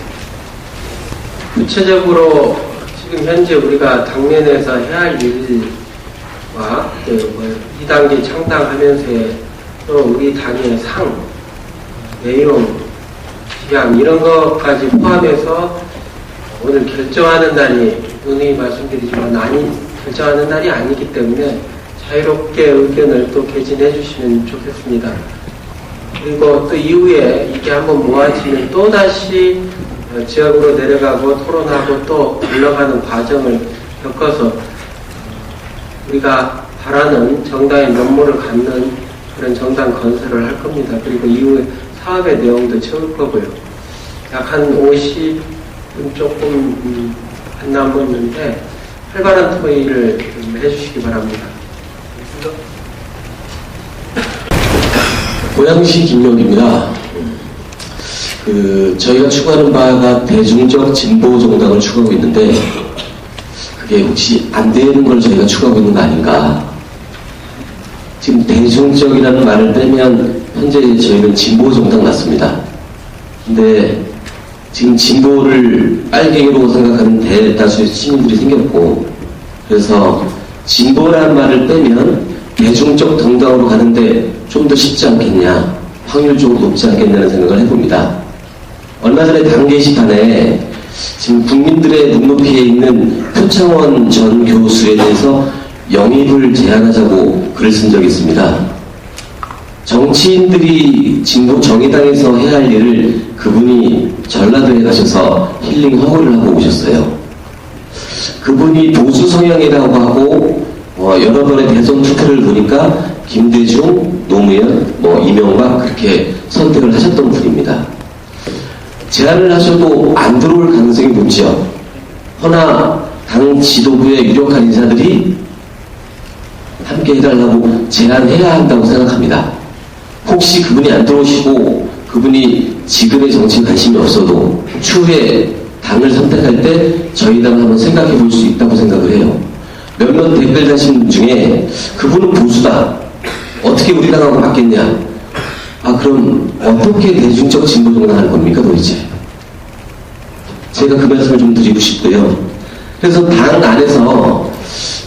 구체적으로 지금 현재 우리가 당내에서 해야 할 일과 이 단계 창당하면서의 또 우리 당의 상, 내용, 기한 이런 것까지 포함해서 오늘 결정하는 날이 누누이 말씀드리지만 결정하는 날이 아니기 때문에 자유롭게 의견을 또 개진해 주시면 좋겠습니다. 그리고 또 이후에 이게 한번 모아지면 또다시 지역으로 내려가고 토론하고 또 올라가는 과정을 겪어서 우리가 바라는 정당의 면모를 갖는 그런 정당 건설을 할 겁니다. 그리고 이후에 사업의 내용도 채울 거고요. 약 한 50분 조금 안 남았는데 활발한 토의를 좀 해주시기 바랍니다. 고양시 김용기입니다. 저희가 추구하는 바가 대중적 진보 정당을 추구하고 있는데 그게 혹시 안 되는 걸 저희가 추구하고 있는 거 아닌가? 지금 대중적이라는 말을 빼면 현재 저희는 진보 정당 맞습니다. 근데 지금 진보를 빨갱이로 생각하는 대다수의 시민들이 생겼고, 그래서 진보라는 말을 빼면 대중적 정당으로 가는데 좀 더 쉽지 않겠냐, 확률적으로 높지 않겠냐는 생각을 해봅니다. 얼마 전에 당 게시판에 지금 국민들의 눈높이에 있는 표창원 전 교수에 대해서 영입을 제안하자고 글을 쓴 적이 있습니다. 정치인들이 진보 정의당에서 해야 할 일을 그분이 전라도에 가셔서 힐링 허구를 하고 오셨어요. 그분이 보수 성향이라고 하고 여러 번의 대선 투표를 보니까 김대중, 노무현, 이명박 그렇게 선택을 하셨던 분입니다. 제안을 하셔도 안 들어올 가능성이 높죠. 허나 당 지도부의 유력한 인사들이 함께 해달라고 제안해야 한다고 생각합니다. 혹시 그분이 안 들어오시고 그분이 지금의 정치에 관심이 없어도 추후에 당을 선택할 때 저희 당을 한번 생각해 볼 수 있다고 생각을 해요. 몇몇 댓글 다신 분 중에 그분은 보수다, 어떻게 우리 당하고 맞겠냐, 그럼 어떻게 대중적 진보 정당 하는 겁니까 도대체? 제가 그 말씀을 좀 드리고 싶고요. 그래서 당 안에서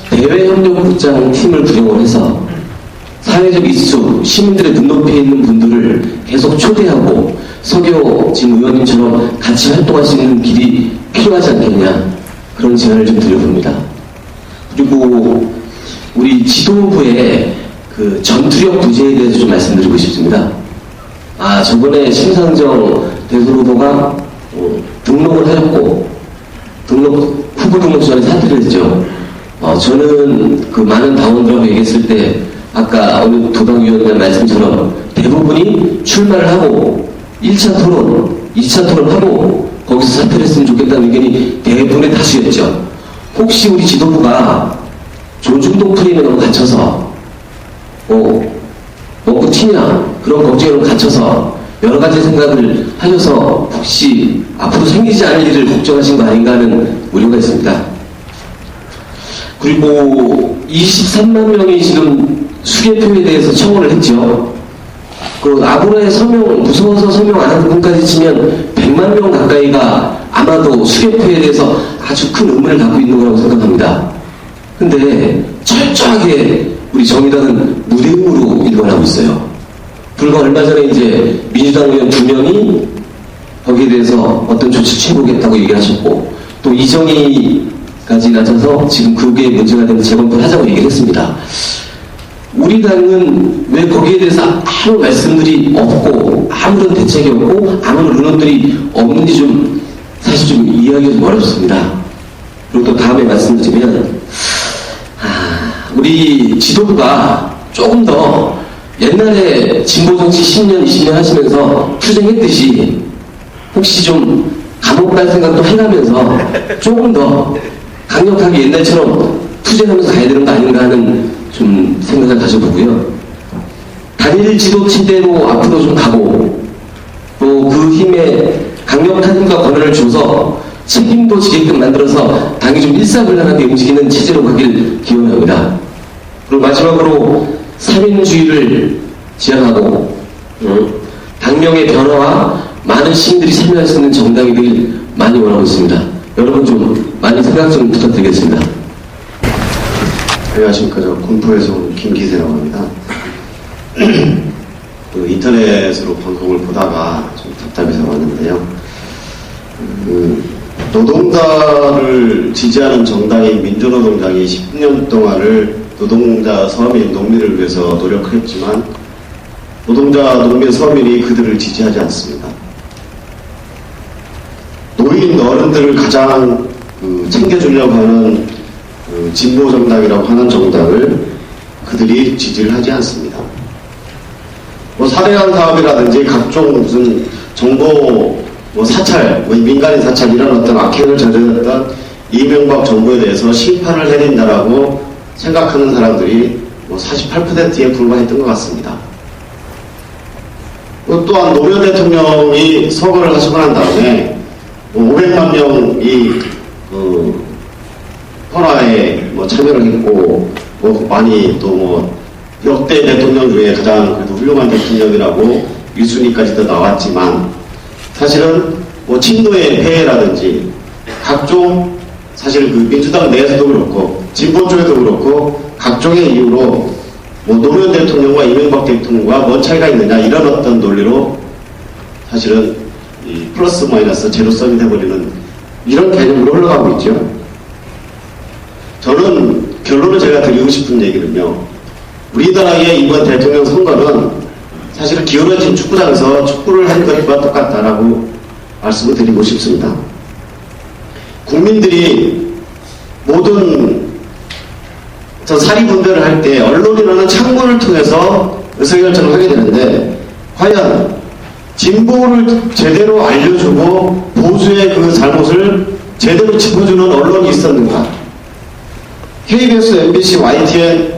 대외협력국장 팀을 구성을 해서 사회적 이슈, 시민들의 눈높이에 있는 분들을 계속 초대하고 서교 지금 의원님처럼 같이 활동할 수 있는 길이 필요하지 않겠냐, 그런 제안을 좀 드려봅니다. 그리고 우리 지도부의 그 전투력 부재에 대해서 좀 말씀드리고 싶습니다. 저번에 심상정 대선 후보가 등록을 하였고 후보 등록 전에 사퇴를 했죠. 저는 그 많은 당원들하고 얘기했을 때 아까 어느 도당위원님 말씀처럼 대부분이 출마를 하고 1차 토론, 2차 토론하고 거기서 사퇴를 했으면 좋겠다는 의견이 대부분의 다수였죠. 혹시 우리 지도부가 조중동 프레임에 너무 갇혀서 먹고 튀냐 그런 걱정에 너무 갇혀서 여러 가지 생각을 하셔서 혹시 앞으로 생기지 않을 일을 걱정하신 거 아닌가 하는 우려가 있습니다. 그리고 23만 명이 지금 수개표에 대해서 청원을 했죠. 그 아고라의 서명, 무서워서 서명 안 하는 분까지 치면 100만 명 가까이가 아마도 수개표에 대해서 아주 큰 의문을 갖고 있는 거라고 생각합니다. 근데 철저하게 우리 정의당은 무대응으로 일관하고 있어요. 불과 얼마 전에 이제 민주당 의원 2명이 거기에 대해서 어떤 조치 취해보겠다고 얘기하셨고, 또 이정희까지 나서서 지금 그게 문제가 되면 재검토를 하자고 얘기를 했습니다. 우리 당은 왜 거기에 대해서 아무 말씀들이 없고 아무런 대책이 없고 아무런 의논들이 없는지 좀 사실 좀 이해하기가 좀 어렵습니다. 그리고 또 다음에 말씀드리면 우리 지도부가 조금 더 옛날에 진보정치 10년, 20년 하시면서 투쟁했듯이 혹시 좀 감옥 갈 생각도 해가면서 조금 더 강력하게 옛날처럼 투쟁하면서 가야 되는 거 아닌가 하는 좀 생각을 가져보고요. 단일 지도 체제로 앞으로 좀 가고 또 그 힘에 강력한 힘과 권한을 줘서 책임도 지게끔 만들어서 당이 좀 일사불란하게 움직이는 체제로 가길 기원합니다. 그리고 마지막으로 살인주의를 지향하고 당명의 변화와 많은 시민들이 참여할 수 있는 정당이 되길 많이 원하고 있습니다. 여러분 좀 많이 생각 좀 부탁드리겠습니다. 안녕하십니까. 저 군포에서 온 김기세라고 합니다. 그 인터넷으로 방송을 보다가 좀 답답해서 왔는데요. 노동자를 지지하는 정당인 민주노동당이 10년 동안을 노동자, 서민, 농민을 위해서 노력했지만 노동자, 농민, 서민이 그들을 지지하지 않습니다. 노인, 어른들을 가장 챙겨주려고 하는 진보 정당이라고 하는 정당을 그들이 지지를 하지 않습니다. 사대강 사업이라든지 각종 무슨 정보 사찰, 민간인 사찰 이런 어떤 악행을 저질렀던 이명박 정부에 대해서 심판을 해야 된다라고 생각하는 사람들이 48%에 불과했던 것 같습니다. 또한 노무현 대통령이 서거를 하시고 난 다음에 500만 명이 헌화에 참여를 했고 많이 또 역대 대통령 중에 가장 그래도 훌륭한 대통령이라고 1순위까지도 나왔지만 사실은 친노의 폐해라든지 각종 사실 그 민주당 내에서도 그렇고 진보 쪽에도 그렇고 각종의 이유로 노무현 대통령과 이명박 대통령과 뭔 차이가 있느냐 이런 어떤 논리로 사실은 이 플러스 마이너스 제로섬이 돼버리는 이런 개념으로 흘러가고 있죠. 저는 결론을 제가 드리고 싶은 얘기는요. 우리나라의 이번 대통령 선거는 사실은 기울어진 축구장에서 축구를 한 것과 똑같다라고 말씀을 드리고 싶습니다. 국민들이 모든 사리분별을 할 때 언론이라는 창문을 통해서 의사결정을 하게 되는데 과연 진보를 제대로 알려주고 보수의 그 잘못을 제대로 짚어주는 언론이 있었는가? KBS, MBC, YTN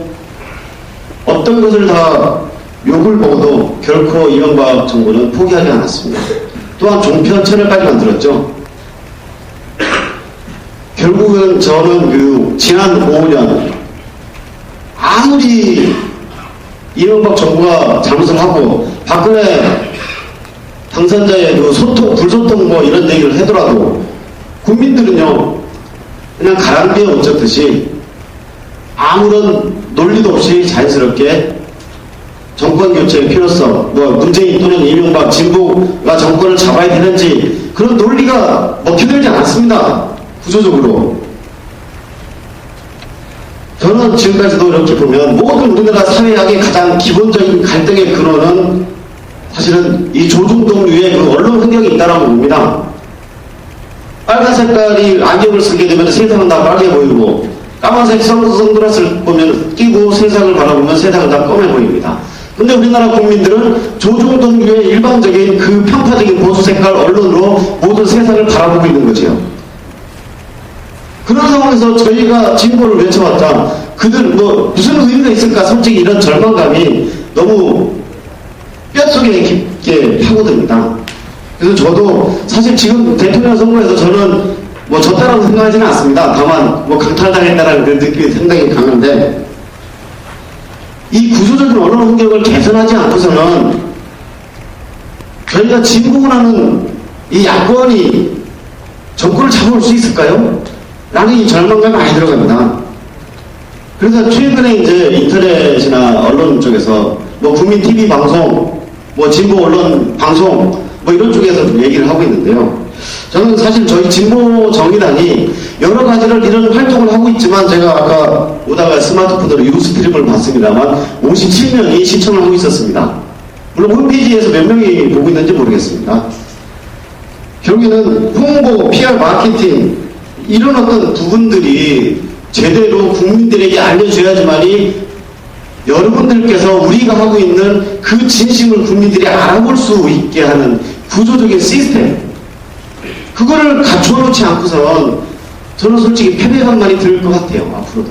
어떤 것을 다 욕을 먹어도 결코 이명박 정부는 포기하지 않았습니다. 또한 종편 채널까지 만들었죠. 결국은 저는 지난 5년 아무리 이명박 정부가 잘못을 하고 박근혜 당선자의 그 소통, 불소통 이런 얘기를 하더라도 국민들은요 그냥 가랑비에 옷 젖듯이 아무런 논리도 없이 자연스럽게 정권 교체의 필요성, 문재인 또는 이명박 진보가 정권을 잡아야 되는지 그런 논리가 먹혀들지 않았습니다. 구조적으로. 저는 지금까지도 이렇게 보면 모든 우리나라 사회학의 가장 기본적인 갈등의 근원은 사실은 이 조중동류의 그 언론 환경이 있다라고 봅니다. 빨간 색깔이 안경을 쓰게 되면 세상은 다 빨개 보이고 까만색 선글라스를 보면 끼고 세상을 바라보면 세상은 다 검해 보입니다. 근데 우리나라 국민들은 조중동류의 일반적인 그 편파적인 보수 색깔 언론으로 모든 세상을 바라보고 있는 거죠. 그런 상황에서 저희가 진보를 외쳐봤자 그들 무슨 의미가 있을까 솔직히 이런 절망감이 너무 뼛속에 깊게 파고듭니다. 그래서 저도 사실 지금 대통령 선거에서 저는 졌다라고 생각하지는 않습니다. 다만 강탈당했다라는 그 느낌이 상당히 강한데 이 구조적인 언론 환경을 개선하지 않고서는 저희가 진보라는 이 야권이 정권을 잡아올 수 있을까요? 라는 이 절망감이 많이 들어갑니다. 그래서 최근에 이제 인터넷이나 언론 쪽에서 국민 TV 방송, 진보 언론 방송 이런 쪽에서 좀 얘기를 하고 있는데요. 저는 사실 저희 진보 정의당이 여러 가지를 이런 활동을 하고 있지만 제가 아까 오다가 스마트폰으로 유스트림을 봤습니다만 57명이 시청을 하고 있었습니다. 물론 홈페이지에서 몇 명이 보고 있는지 모르겠습니다. 결국에는 홍보, PR 마케팅 이런 어떤 부분들이 제대로 국민들에게 알려줘야지만이 여러분들께서 우리가 하고 있는 그 진심을 국민들이 알아볼 수 있게 하는 구조적인 시스템 그거를 갖춰놓지 않고선 저는 솔직히 패배감만이 들 것 같아요. 앞으로도.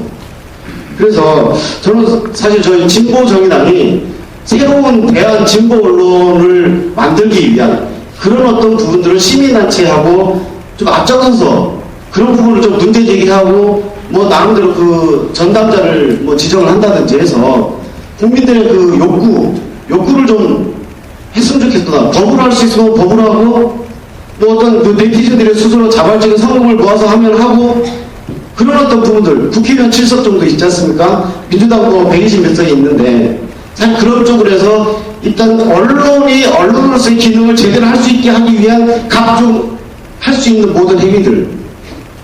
그래서 저는 사실 저희 진보정의당이 새로운 대한 진보 언론을 만들기 위한 그런 어떤 부분들을 시민단체하고 좀 앞장서서 그런 부분을 좀 문제 제기하고 나름대로 그 전담자를 지정을 한다든지 해서 국민들의 그 욕구를 좀 했으면 좋겠다. 법으로 할 수 있으면 법으로 하고 어떤 그 네티즌들의 스스로 자발적인 성공을 모아서 하면 하고 그런 어떤 부분들 국회의원 7석 정도 있지 않습니까? 민주당 120 몇 석이 있는데 사실 그런 쪽으로 해서 일단 언론이 언론으로서의 기능을 제대로 할 수 있게 하기 위한 각종 할 수 있는 모든 행위들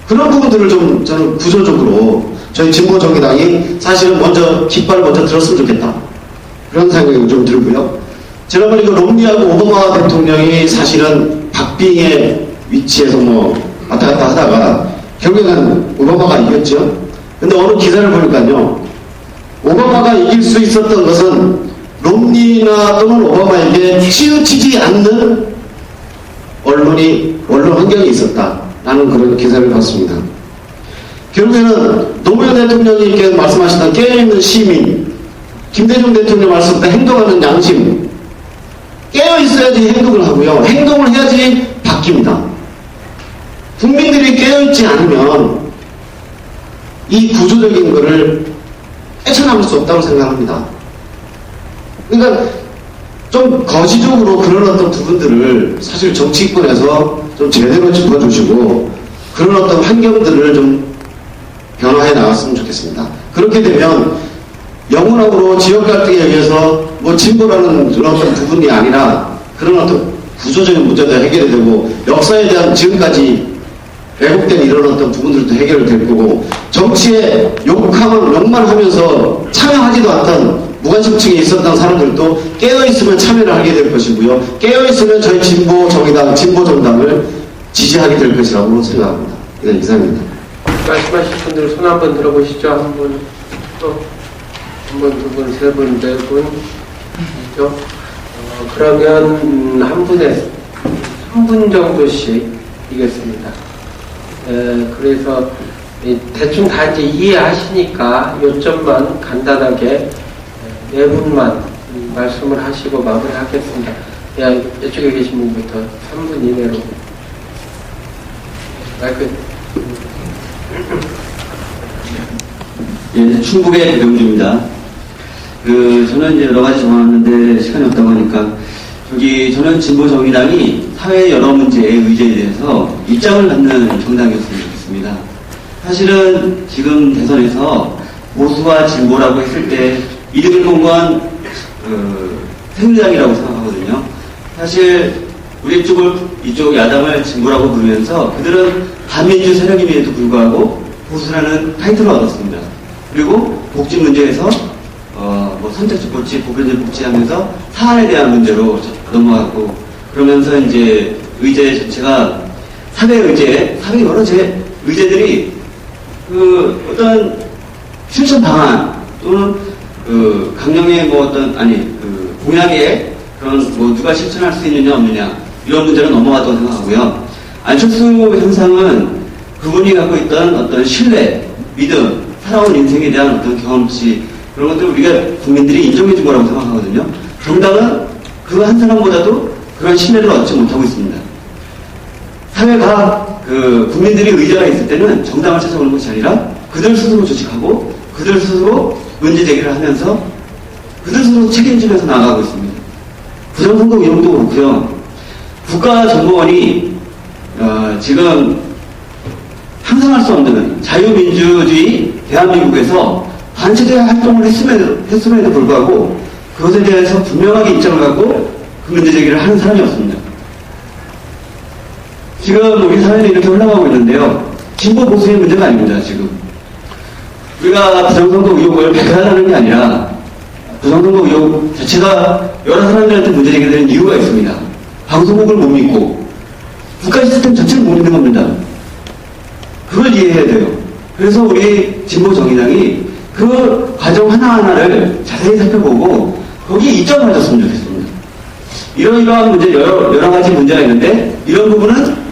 그런 부분들을 좀 저는 구조적으로 저희 진보정의당이 사실은 깃발을 먼저 들었으면 좋겠다. 그런 생각이 좀 들고요. 지난번에 그 롬니하고 오바마 대통령이 사실은 박빙의 위치에서 왔다 갔다 하다가 결국에는 오바마가 이겼죠. 근데 어느 기사를 보니까요. 오바마가 이길 수 있었던 것은 롬니나 또는 오바마에게 치우치지 않는 언론 환경이 있었다라는 그런 기사를 봤습니다. 결국에는 노무현 대통령이 말씀하시던 깨어있는 시민, 김대중 대통령 말씀하셨던 행동하는 양심, 깨어있어야지 행동을 하고요. 행동을 해야지 바뀝니다. 국민들이 깨어있지 않으면 이 구조적인 것을 헤쳐나올 수 없다고 생각합니다. 그러니까 좀 거시적으로 그런 어떤 부분들을 사실 정치권에서 좀 제대로 짚어주시고 그런 어떤 환경들을 좀 변화해 나갔으면 좋겠습니다. 그렇게 되면 영문학으로 지역 갈등에 의해서 뭐 진보라는 그런 어떤 부분이 아니라 그런 어떤 구조적인 문제도 해결이 되고 역사에 대한 지금까지 왜곡된 이런 어떤 부분들도 해결될 거고 정치에 욕만 하면서 참여하지도 않던 무관심층에 있었던 사람들도 깨어있으면 참여를 하게 될 것이고요. 깨어있으면 저희 진보 정의당, 진보 정당을 지지하게 될 것이라고 생각합니다. 네, 이상입니다. 말씀하신 분들 손 한번 들어보시죠. 한 분, 또, 한 분, 두 분, 세 분, 네 분. 있죠? 그러면 한 분에 3분 정도씩 이겠습니다. 그래서 대충 다 이제 이해하시니까 요점만 간단하게 네 분만 말씀을 하시고 마무리하겠습니다. 이쪽에 계신 분부터 3분 이내로. 마이크. 예, 충북의 배병주입니다. 저는 이제 여러 가지 적어놨는데 시간이 없다고 하니까 저는 진보 정의당이 사회 여러 문제의 의제에 대해서 입장을 갖는 정당이었으면 좋겠습니다. 사실은 지금 대선에서 보수와 진보라고 했을 때 이득을 본 건 새누리당이라고 생각하거든요. 사실 우리 이쪽 야당을 진보라고 부르면서 그들은 반민주 세력임에도 불구하고 보수라는 타이틀을 얻었습니다. 그리고 복지 문제에서 뭐 선택적 복지, 보편적 복지 하면서 사안에 대한 문제로 넘어가고 그러면서 이제 의제 자체가 사회 여러 의제들이 어떤 실천 방안 또는 강령의 공약에 그런 누가 실천할 수 있느냐 없느냐 이런 문제로 넘어갔다고 생각하고요. 안철수 현상은 그분이 갖고 있던 어떤 신뢰, 믿음, 살아온 인생에 대한 어떤 경험치 그런 것들을 우리가 국민들이 인정해 준 거라고 생각하거든요. 정당은 그 한 사람보다도 그런 신뢰를 얻지 못하고 있습니다. 사회가 국민들이 의제가 있을 때는 정당을 찾아오는 것이 아니라 그들 스스로 조직하고 그들 스스로 문제 제기를 하면서 그들 스스로 책임지면서 나아가고 있습니다. 부정선거 위험도 그렇고요. 국가정보원이 지금 상상할 수 없는 자유민주주의 대한민국에서 반체제 활동을 했음에도 불구하고 그것에 대해서 분명하게 입장을 갖고 그 문제 제기를 하는 사람이 없습니다. 지금 우리 사회는 이렇게 흘러가고 있는데요. 진보 보수의 문제가 아닙니다. 지금 우리가 부정선거 의혹을 백화하는 게 아니라 부정선거 의혹 자체가 여러 사람들한테 문제 제기되는 이유가 있습니다. 방송국을 못 믿고 국가 시스템 자체를 못 믿는 겁니다. 그걸 이해해야 돼요. 그래서 우리 진보 정의당이 그 과정 하나하나를 자세히 살펴보고 거기에 입장을 가졌으면 좋겠습니다. 이러한 문제, 여러 가지 문제가 있는데 이런 부분은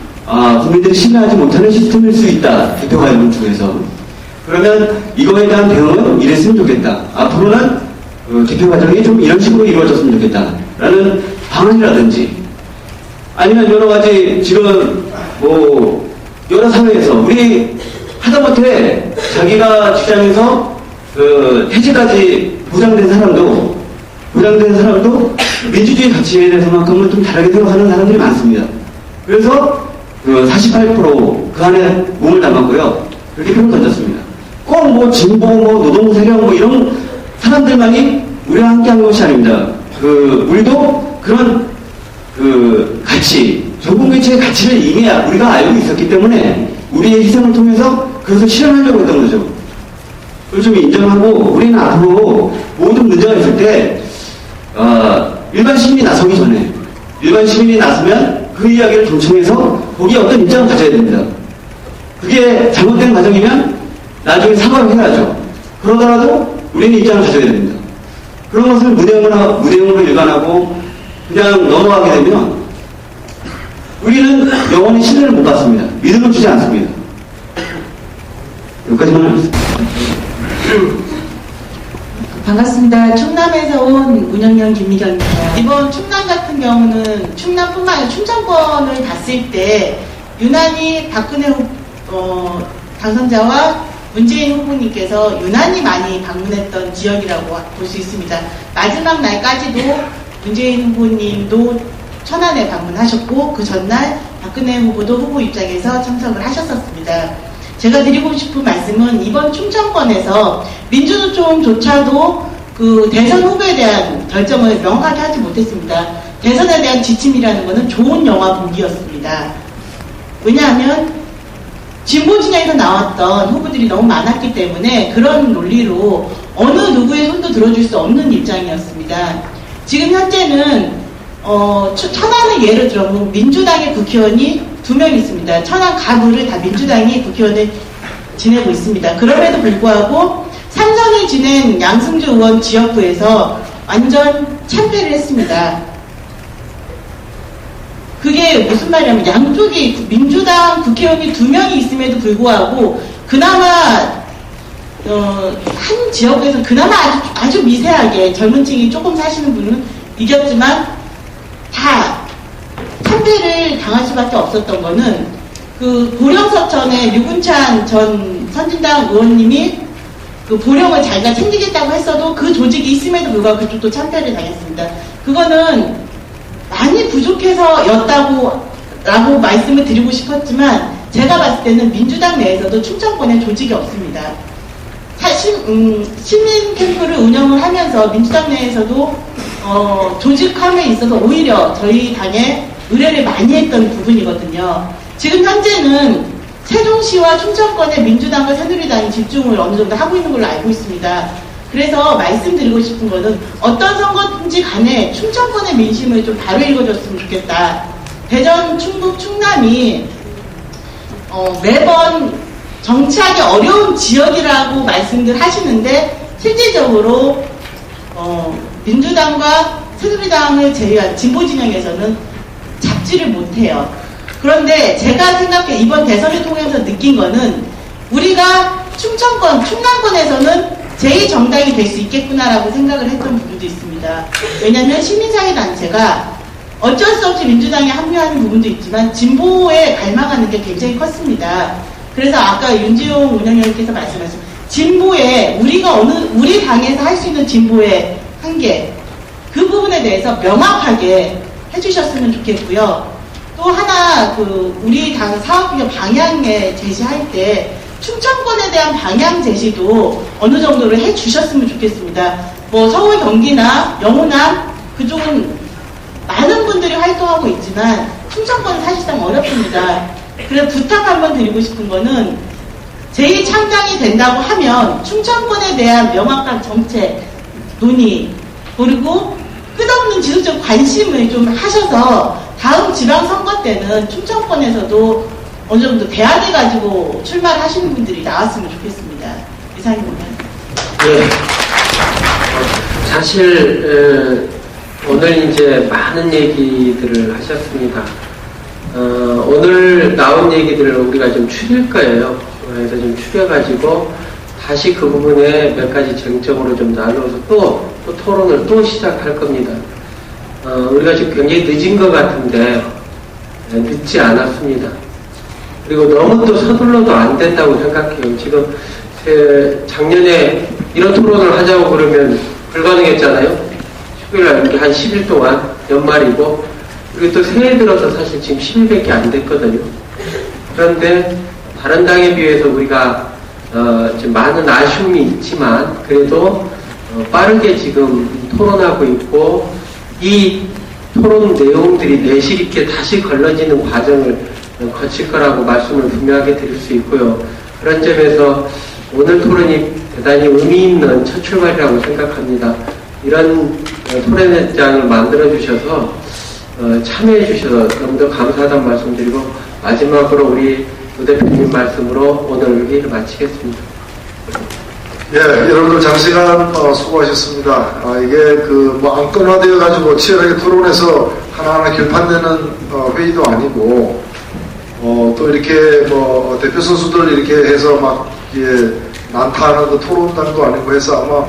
국민들이 신뢰하지 못하는 시스템일 수 있다. 개표 과정 중에서. 그러면 이거에 대한 대응은 이랬으면 좋겠다. 앞으로는 개표 과정이 좀 이런 식으로 이루어졌으면 좋겠다. 라는 방안이라든지 아니면 여러 가지 지금 여러 사회에서 우리 하다못해 자기가 직장에서 해지까지 보장된 사람도 민주주의 가치에 대해서만큼은 좀 다르게 생각하는 사람들이 많습니다. 그래서 48% 그 안에 몸을 담았고요. 그렇게 표를 던졌습니다. 꼭 진보, 노동 세력 이런 사람들만이 우리와 함께한 것이 아닙니다. 우리도 그런 가치, 전국민주의 가치를 이미 우리가 알고 있었기 때문에 우리의 희생을 통해서 그것을 실현하려고 했던 거죠. 그걸 좀 인정하고 우리는 앞으로 모든 문제가 있을 때 일반 시민이 나서기 전에 일반 시민이 나서면 그 이야기를 경청해서 거기에 어떤 입장을 가져야 됩니다. 그게 잘못된 과정이면 나중에 사과를 해야죠. 그러더라도 우리는 입장을 가져야 됩니다. 그런 것을 무대응으로 일관하고 그냥 넘어가게 되면 우리는 영원히 신뢰를 못 받습니다. 믿음을 주지 않습니다. 여기까지만 하겠습니다. 반갑습니다. 충남에서 온 운영연 김미경입니다. 이번 충남 같은 경우는 충남뿐만 아니라 충청권을 봤을 때 유난히 박근혜 당선자와 문재인 후보님께서 유난히 많이 방문했던 지역이라고 볼 수 있습니다. 마지막 날까지도 문재인 후보님도 천안에 방문하셨고 그 전날 박근혜 후보도 후보 입장에서 참석을 하셨었습니다. 제가 드리고 싶은 말씀은 이번 충청권에서 민주노총조차도 그 대선 후보에 대한 결정을 명확하게 하지 못했습니다. 대선에 대한 지침이라는 것은 좋은 영화 보기였습니다. 왜냐하면 진보 진영에서 나왔던 후보들이 너무 많았기 때문에 그런 논리로 어느 누구의 손도 들어줄 수 없는 입장이었습니다. 지금 현재는 천안을 예를 들어보면 민주당의 국회의원이 2명 있습니다. 천안 가구를 다 민주당이 국회의원을 지내고 있습니다. 그럼에도 불구하고 삼선을 지낸 양승주 의원 지역구에서 완전 참패를 했습니다. 그게 무슨 말이냐면 양쪽이 민주당 국회의원이 2명이 있음에도 불구하고 그나마 한 지역에서 그나마 아주 미세하게 젊은 층이 조금 사시는 분은 이겼지만 다 참패를 당할 수밖에 없었던 거는 그 보령서천의 류군찬 전 선진당 의원님이 그 보령을 자기가 챙기겠다고 했어도 그 조직이 있음에도 불구하고 그쪽도 참패를 당했습니다. 그거는 많이 부족해서였다고 라고 말씀을 드리고 싶었지만 제가 봤을 때는 민주당 내에서도 충청권에 조직이 없습니다. 시민 캠프를 운영을 하면서 민주당 내에서도 조직함에 있어서 오히려 저희 당에 의뢰를 많이 했던 부분이거든요. 지금 현재는 세종시와 충청권의 민주당과 새누리당이 집중을 어느 정도 하고 있는 걸로 알고 있습니다. 그래서 말씀드리고 싶은 거는 어떤 선거든지 간에 충청권의 민심을 좀 바로 읽어줬으면 좋겠다. 대전, 충북, 충남이 매번 정치하기 어려운 지역이라고 말씀들 하시는데 실질적으로 민주당과 새누리당을 제외한 진보 진영에서는 잡지를 못해요. 그런데 제가 생각해 이번 대선을 통해서 느낀 거는 우리가 충청권, 충남권에서는 제2정당이 될 수 있겠구나라고 생각을 했던 부분도 있습니다. 왜냐하면 시민사회단체가 어쩔 수 없이 민주당에 합류하는 부분도 있지만 진보에 갈망하는 게 굉장히 컸습니다. 그래서 아까 윤지용 운영위원께서 말씀하신 진보에 우리 당에서 할 수 있는 진보의 한계 그 부분에 대해서 명확하게 해주셨으면 좋겠고요. 또 하나 우리 당 사업비교 방향에 제시할 때 충청권에 대한 방향 제시도 어느 정도를 해주셨으면 좋겠습니다. 뭐 서울, 경기나 영호남 그쪽은 많은 분들이 활동하고 있지만 충청권은 사실상 어렵습니다. 그래서 부탁 한번 드리고 싶은 거는 제2창당이 된다고 하면 충청권에 대한 명확한 정책, 논의 그리고 끝없는 지속적 관심을 좀 하셔서 다음 지방선거 때는 충청권에서도 어느 정도 대안을 가지고 출마를 하시는 분들이 나왔으면 좋겠습니다. 이상입니다. 네. 사실 오늘 이제 많은 얘기들을 하셨습니다. 오늘 나온 얘기들을 우리가 좀 추릴 거예요. 그래서 좀 추려가지고 다시 그 부분에 몇 가지 쟁점으로 좀 나눠서 또 토론을 또 시작할 겁니다. 우리가 지금 굉장히 늦은 것 같은데 늦지 않았습니다. 그리고 너무 또 서둘러도 안 된다고 생각해요. 지금 작년에 이런 토론을 하자고 그러면 불가능했잖아요. 10일날 이렇게 한 10일 동안 연말이고 그리고 또 새해 들어서 사실 지금 10일밖에 안 됐거든요. 그런데 다른 당에 비해서 우리가 지금 많은 아쉬움이 있지만 그래도 빠르게 지금 토론하고 있고 이 토론 내용들이 내실 있게 다시 걸러지는 과정을 거칠 거라고 말씀을 분명하게 드릴 수 있고요. 그런 점에서 오늘 토론이 대단히 의미 있는 첫 출발이라고 생각합니다. 이런 토론회장을 만들어 주셔서 참여해 주셔서 너무도 감사하다는 말씀드리고 마지막으로 우리 우 대표님 말씀으로 오늘 회의를 마치겠습니다. 예, 여러분들 장시간 수고하셨습니다. 이게 안건화되어 가지고 치열하게 토론해서 하나하나 결판내는 회의도 아니고 또 이렇게 대표 선수들 이렇게 해서 막 난타하는 토론단도 아니고 해서 아마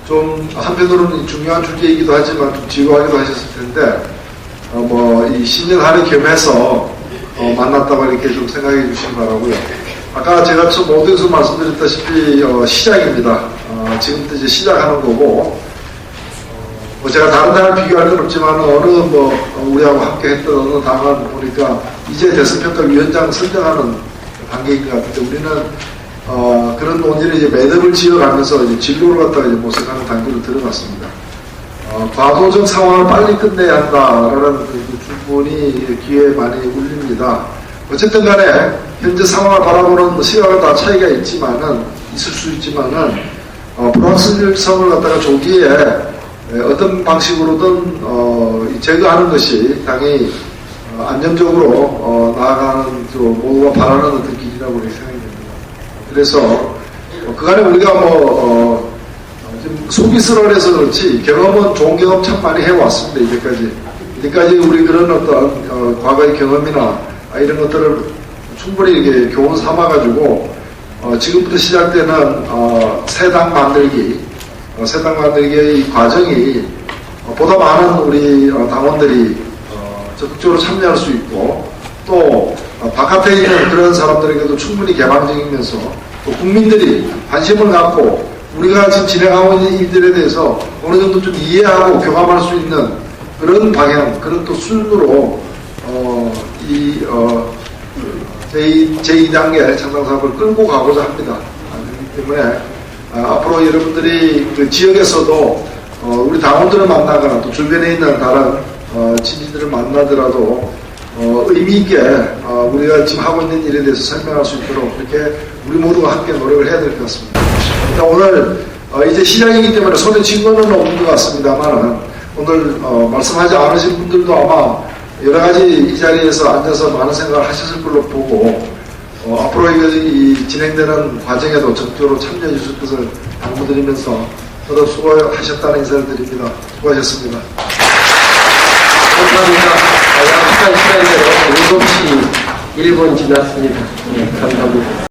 좀 한편으로는 중요한 주제이기도 하지만 좀 지루하기도 하셨을 텐데 이 신년 할애 겸해서 만났다고 이렇게 좀 생각해 주시기 바라고요. 아까 제가 모두에서 말씀드렸다시피 시작입니다. 지금부터 이제 시작하는 거고 제가 다른 당을 비교할 건 없지만 우리하고 함께 했던 어느 당은 보니까 이제 대선평가위원장 선정하는 단계인 것 같은데 우리는 그런 논의를 이제 매듭을 지어가면서 이제 진로를 갖다가 이제 모색하는 단계로 들어갔습니다. 과도적 상황을 빨리 끝내야 한다라는 충분히 귀에 많이 울립니다. 어쨌든 간에 현재 상황을 바라보는 시각은 다 차이가 있을 수 있지만은 불확실성을 갖다가 조기에 어떤 방식으로든 제거하는 것이 당이 안정적으로 나아가는 모두가 바라는 어떤 길이라고 생각이 됩니다. 그래서 그간에 우리가 좀 속이 쓰러져서 그렇지 경험은 좋은 경험 참 많이 해왔습니다. 이제까지 우리 그런 어떤 과거의 경험이나 이런 것들을 충분히 이렇게 교훈 삼아가지고 지금부터 시작되는 새 당 만들기의 이 과정이 보다 많은 우리 당원들이 적극적으로 참여할 수 있고 또 바깥에 있는 그런 사람들에게도 충분히 개방적이면서 또 국민들이 관심을 갖고 우리가 지금 진행하고 있는 일들에 대해서 어느 정도 좀 이해하고 교감할 수 있는 그런 방향, 그런 또 수준으로 제2단계 창당사업을 끌고 가고자 합니다. 그렇기 때문에 앞으로 여러분들이 그 지역에서도 우리 당원들을 만나거나 또 주변에 있는 다른 지지들을 만나더라도 의미 있게 우리가 지금 하고 있는 일에 대해서 설명할 수 있도록 그렇게 우리 모두가 함께 노력을 해야 될 것 같습니다. 일단 오늘 이제 시작이기 때문에 손에 쥔 거는 없는 것 같습니다만 오늘 말씀하지 않으신 분들도 아마 여러 가지 이 자리에서 앉아서 많은 생각을 하셨을 걸로 보고 앞으로 이 진행되는 과정에도 적극적으로 참여해 주실 것을 당부드리면서 저도 수고하셨다는 인사를 드립니다. 수고하셨습니다. 감사합니다. 약속한 시간대로 7시 1분 지났습니다. 네, 감사합니다.